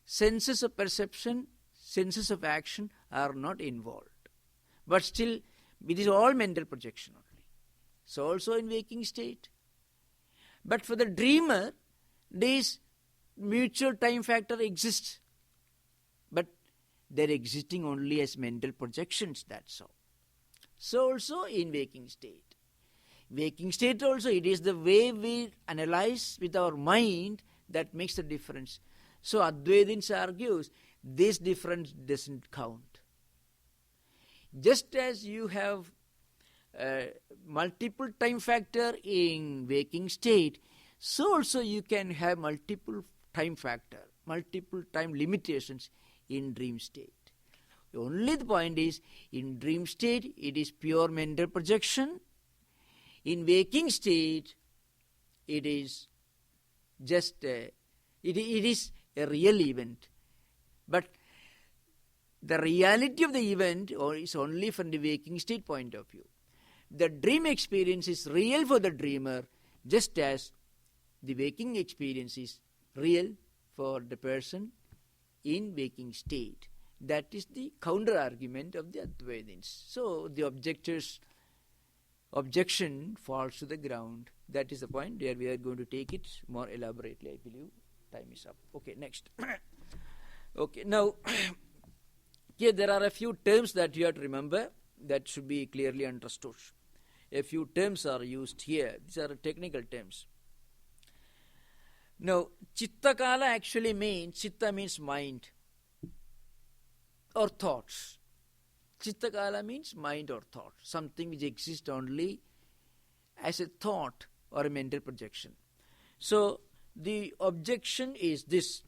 Speaker 1: senses of perception, senses of action are not involved. But still, it is all mental projection only. So also in waking state. But for the dreamer, this mutual time factor exists. But they're existing only as mental projections, that's all. So also in waking state. Waking state also, it is the way we analyze with our mind that makes the difference. So Advaitins argues, this difference doesn't count. Just as you have multiple time factor in waking state, so also you can have multiple time factor, multiple time limitations in dream state. Only the point is, in dream state, it is pure mental projection. In waking state, it is just it is a real event. But the reality of the event is only from the waking state point of view. The dream experience is real for the dreamer, just as the waking experience is real for the person in waking state. That is the counter argument of the Advaitins. So the objection falls to the ground. That is the point. There we are going to take it more elaborately, I believe. Time is up. Okay, next. Okay, now here there are a few terms that you have to remember that should be clearly understood. A few terms are used here. These are technical terms. Now, Chittakala actually means, Chitta means mind or thoughts. Chittakala means mind or thought, something which exists only as a thought or a mental projection. So, the objection is this.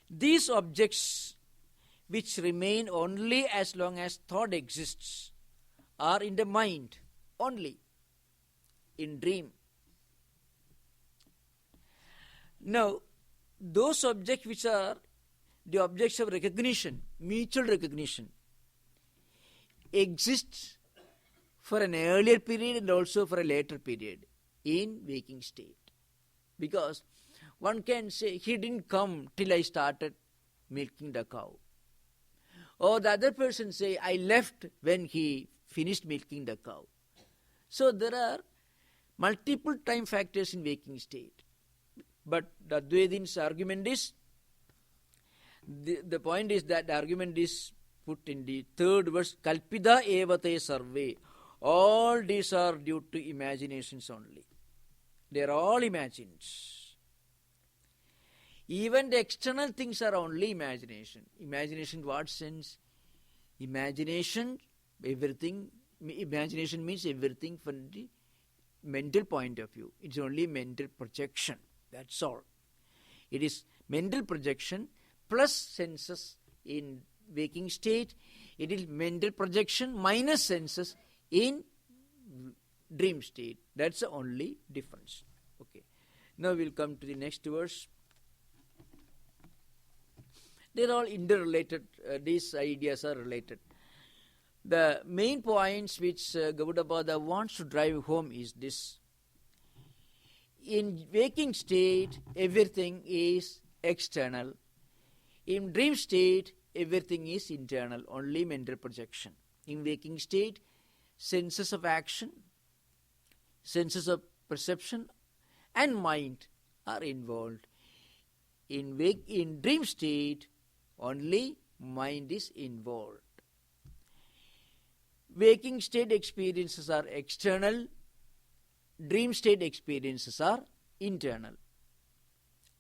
Speaker 1: These objects which remain only as long as thought exists are in the mind only, in dream. Now, those objects which are the objects of recognition, mutual recognition, exist for an earlier period and also for a later period in waking state. Because one can say, he didn't come till I started milking the cow. Or the other person say, I left when he finished milking the cow. So there are multiple time factors in waking state. But the Advaitins' argument is, the point is that the argument is put in the third verse, Kalpida evate sarve. All these are due to imaginations only. They are all imagined. Even the external things are only imagination. Imagination in what sense? Imagination, everything. Imagination means everything from the mental point of view. It's only mental projection. That's all. It is mental projection plus senses in waking state. It is mental projection minus senses in dream state. That's the only difference. Okay. Now we'll come to the next verse. They're all interrelated. These ideas are related. The main points which Gaudapada wants to drive home is this. In waking state, everything is external. In dream state, everything is internal, only mental projection. In waking state, senses of action, senses of perception, and mind are involved. In dream state, only mind is involved. Waking state experiences are external, dream state experiences are internal.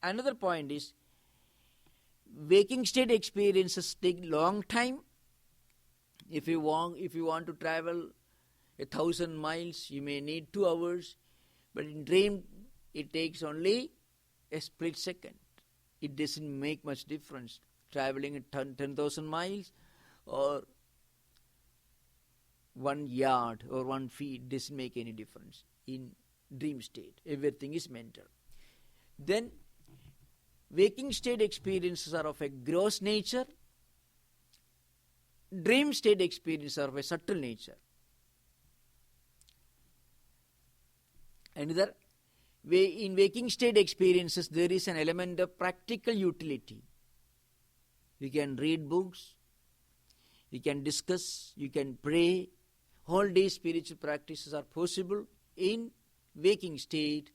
Speaker 1: Another point is, waking state experiences take long time. If you want to travel 1,000 miles, you may need 2 hours. But in dream, it takes only a split second. It doesn't make much difference. Traveling 10,000 miles or 1 yard or 1 feet doesn't make any difference. In dream state, everything is mental. Then, waking state experiences are of a gross nature. Dream state experiences are of a subtle nature. Another way, in waking state experiences, there is an element of practical utility. You can read books, you can discuss, you can pray. All these spiritual practices are possible in waking state,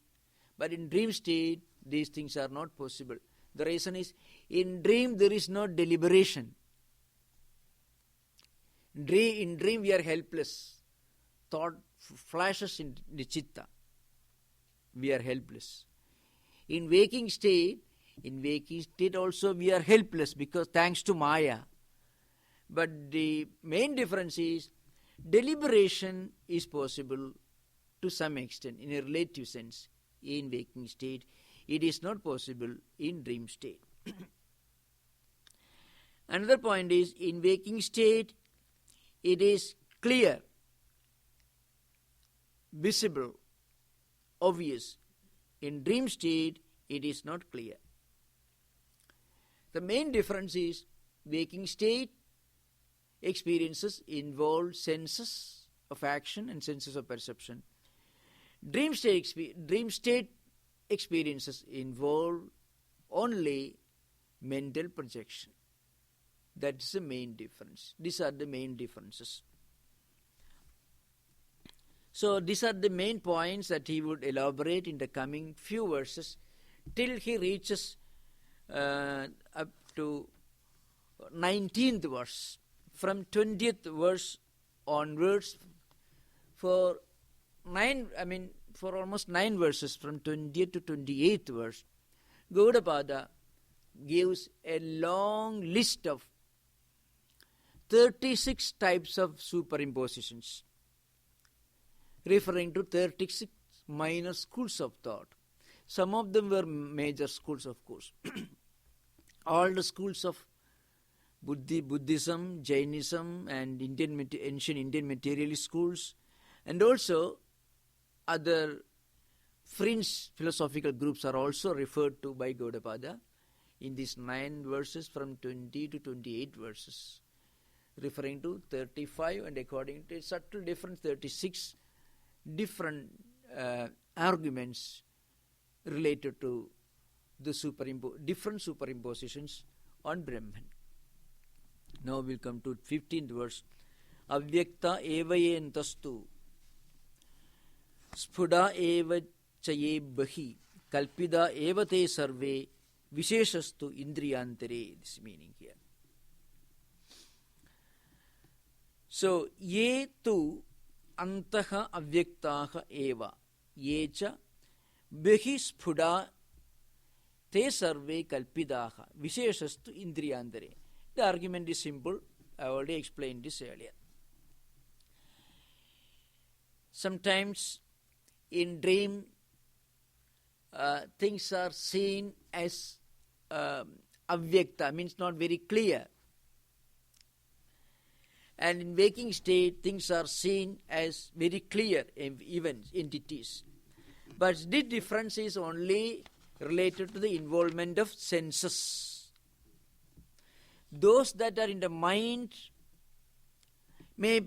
Speaker 1: but in dream state, these things are not possible. The reason is, in dream there is no deliberation. In dream we are helpless. Thought flashes in the chitta. We are helpless. In waking state also we are helpless because thanks to Maya. But the main difference is, deliberation is possible to some extent, in a relative sense, in waking state. It is not possible in dream state. Another point is, in waking state, it is clear, visible, obvious. In dream state, it is not clear. The main difference is, waking state experiences involve senses of action and senses of perception. Dream state experiences involve only mental projection. That's the main difference. These are the main differences. So these are the main points that he would elaborate in the coming few verses till he reaches up to 19th verse. From 20th verse onwards, for almost 9 verses, from 20th to 28th verse, Gaudapada gives a long list of 36 types of superimpositions, referring to 36 minor schools of thought. Some of them were major schools, of course. All the schools of Buddhism, Jainism, and ancient Indian materialist schools, and also other fringe philosophical groups are also referred to by Gaudapada in these 9 verses from 20 to 28 verses, referring to 35 and according to a subtle difference 36 different arguments related to the different superimpositions on Brahman. Now we'll come to 15th verse. Avyakta evayentastu sphuda eva chaye bahi kalpida evate sarve visheshastu indriyantere. This meaning here. So, ye tu antaha avyaktaha eva ye cha bahi sphuda te sarve kalpidaha visheshastu indriyantere. The argument is simple. I already explained this earlier. Sometimes in dream things are seen as avyakta, means not very clear. And in waking state things are seen as very clear events, entities. But this difference is only related to the involvement of senses. Those that are in the mind may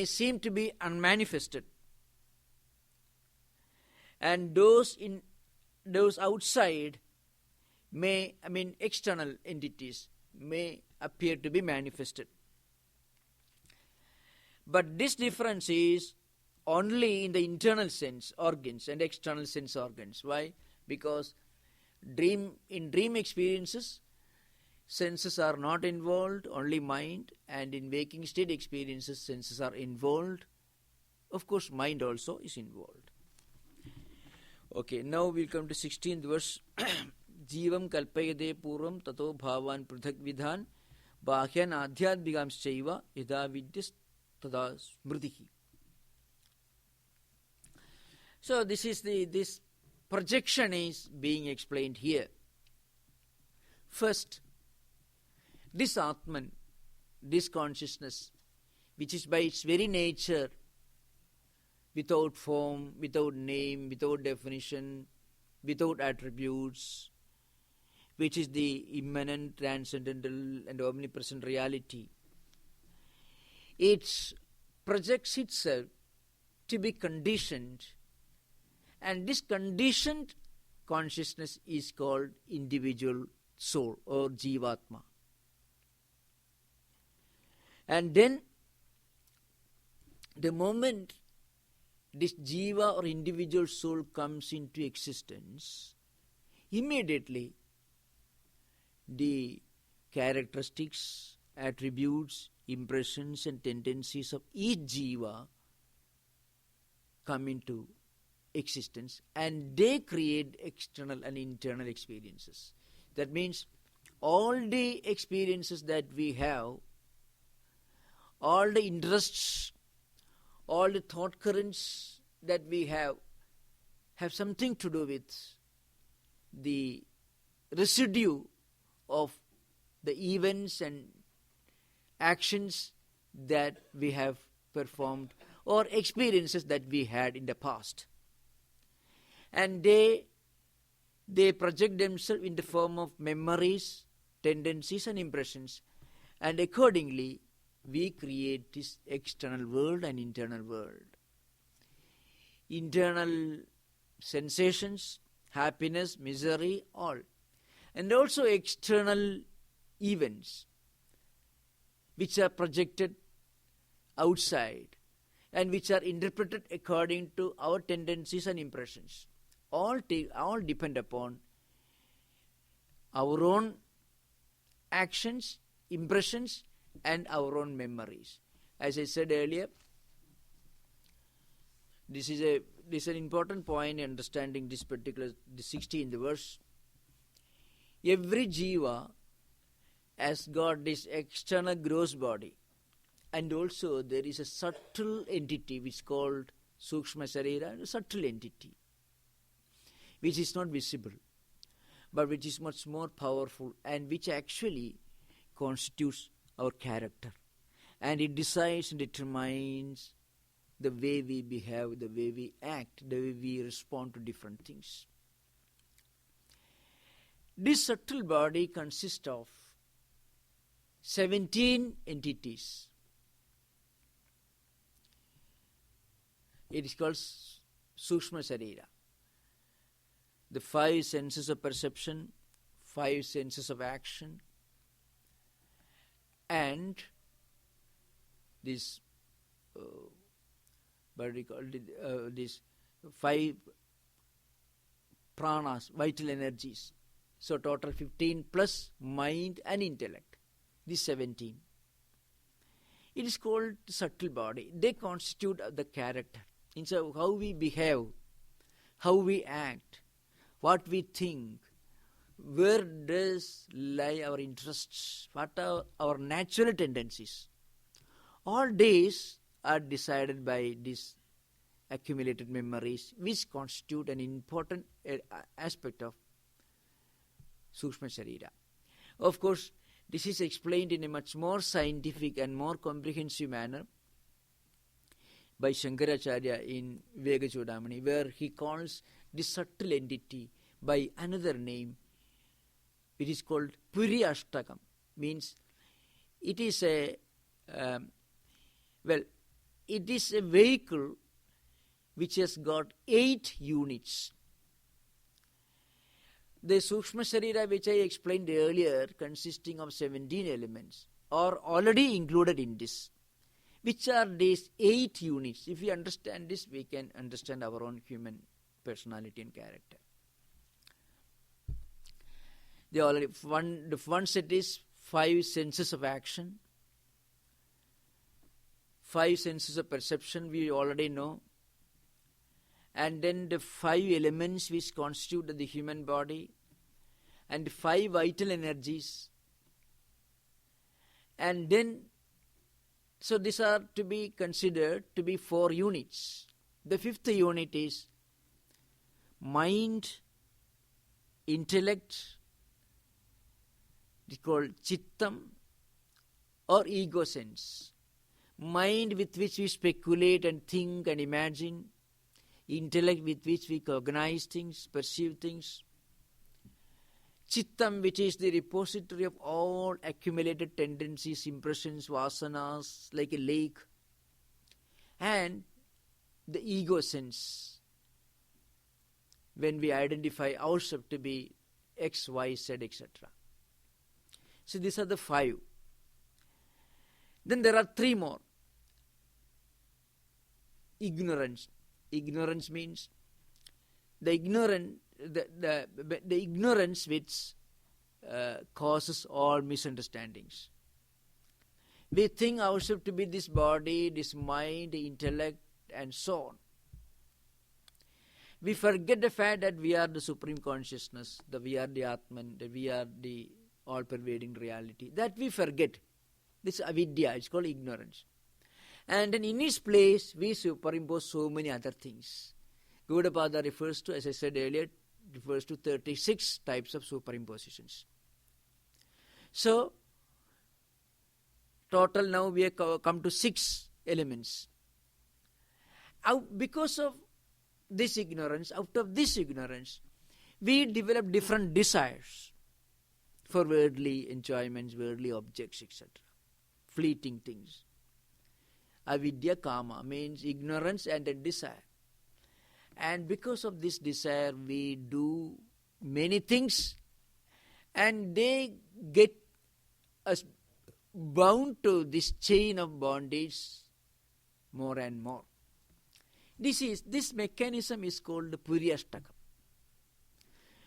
Speaker 1: seem to be unmanifested, and those outside external entities may appear to be manifested. But this difference is only in the internal sense organs and external sense organs. Why? Because in dream experiences senses are not involved, only mind, and in waking state experiences senses are involved. Of course, mind also is involved. Okay, now we'll come to 16th verse. Jivam kalpayade purvam tato bhavan pruthak vidhan bahyan adhyadbhigam shaiva yada vidyas tada smritihi. So this projection is being explained here. First, this Atman, this consciousness, which is by its very nature without form, without name, without definition, without attributes, which is the immanent, transcendental and omnipresent reality, it projects itself to be conditioned, and this conditioned consciousness is called individual soul or Jivatma. And then the moment this jiva or individual soul comes into existence, immediately the characteristics, attributes, impressions and tendencies of each jiva come into existence, and they create external and internal experiences. That means all the experiences that we have, all the interests, all the thought currents that we have something to do with the residue of the events and actions that we have performed or experiences that we had in the past. And they project themselves in the form of memories, tendencies and impressions, and accordingly we create this external world and internal world. Internal sensations, happiness, misery, all. And also external events which are projected outside and which are interpreted according to our tendencies and impressions. All depend upon our own actions, impressions and our own memories. As I said earlier, this is an important point in understanding this 16th verse. Every jiva has got this external gross body, and also there is a subtle entity which is called Sukshma Sharira, a subtle entity which is not visible but which is much more powerful and which actually constitutes our character, and it decides and determines the way we behave, the way we act, the way we respond to different things. This subtle body consists of 17 entities. It is called Sukshma Sarira. The 5 senses of perception, 5 senses of action, and this these 5 pranas, vital energies. So total 15 plus mind and intellect. These 17. It is called subtle body. They constitute the character. In so how we behave, how we act, what we think, where does lie our interests, what are our natural tendencies. All these are decided by these accumulated memories, which constitute an important aspect of Sukshma Sharira. Of course, this is explained in a much more scientific and more comprehensive manner by Shankaracharya in Vegachudamani, where he calls this subtle entity by another name. It is called Puri Ashtakam, means it is a it is a vehicle which has got 8 units. The Sukshma Sharira, which I explained earlier, consisting of 17 elements, are already included in this. Which are these 8 units? If we understand this, we can understand our own human personality and character. The one set is 5 senses of action, 5 senses of perception, we already know, and then the 5 elements which constitute the human body, and 5 vital energies, and then so these are to be considered to be 4 units. The 5th unit is mind, intellect. It is called chittam or ego sense. Mind with which we speculate and think and imagine. Intellect with which we cognize things, perceive things. Chittam, which is the repository of all accumulated tendencies, impressions, vasanas, like a lake. And the ego sense, when we identify ourselves to be X, Y, Z, etc. So these are the 5. Then there are 3 more. Ignorance. Ignorance means the ignorance which causes all misunderstandings. We think ourselves to be this body, this mind, intellect, and so on. We forget the fact that we are the supreme consciousness, that we are the Atman, that we are the all-pervading reality. That we forget. This avidya, it's called ignorance. And then in its place, we superimpose so many other things. Gaudapada refers to, as I said earlier, refers to 36 types of superimpositions. So, total now we have come to 6 elements. Because of this ignorance, out of this ignorance, we develop different desires for worldly enjoyments, worldly objects, etc. Fleeting things. Avidya kama means ignorance and a desire. And because of this desire, we do many things, and they get us bound to this chain of bondage more and more. This mechanism is called the Puryashtakam.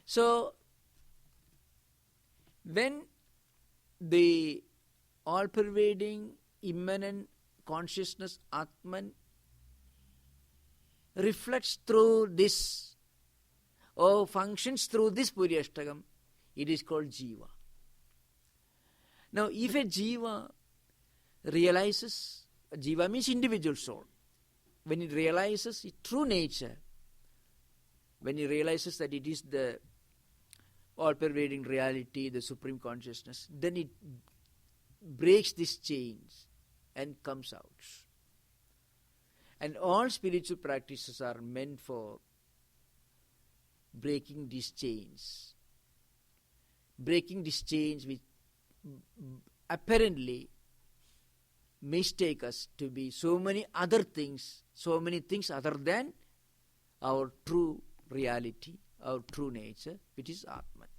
Speaker 1: So, when the all-pervading, immanent consciousness, Atman, reflects through this or functions through this Puryashtakam, it is called Jiva. Now, if a Jiva realizes, Jiva means individual soul, when it realizes its true nature, when it realizes that it is the all-pervading reality, the supreme consciousness, then it breaks these chains and comes out. And all spiritual practices are meant for breaking these chains. Breaking these chains which apparently mistake us to be so many things other than our true reality, our true nature, which is Atman.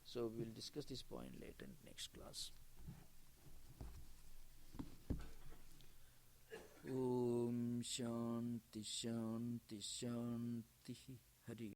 Speaker 1: So we will discuss this point later in next class. Om Shanti Shanti Shanti Hari.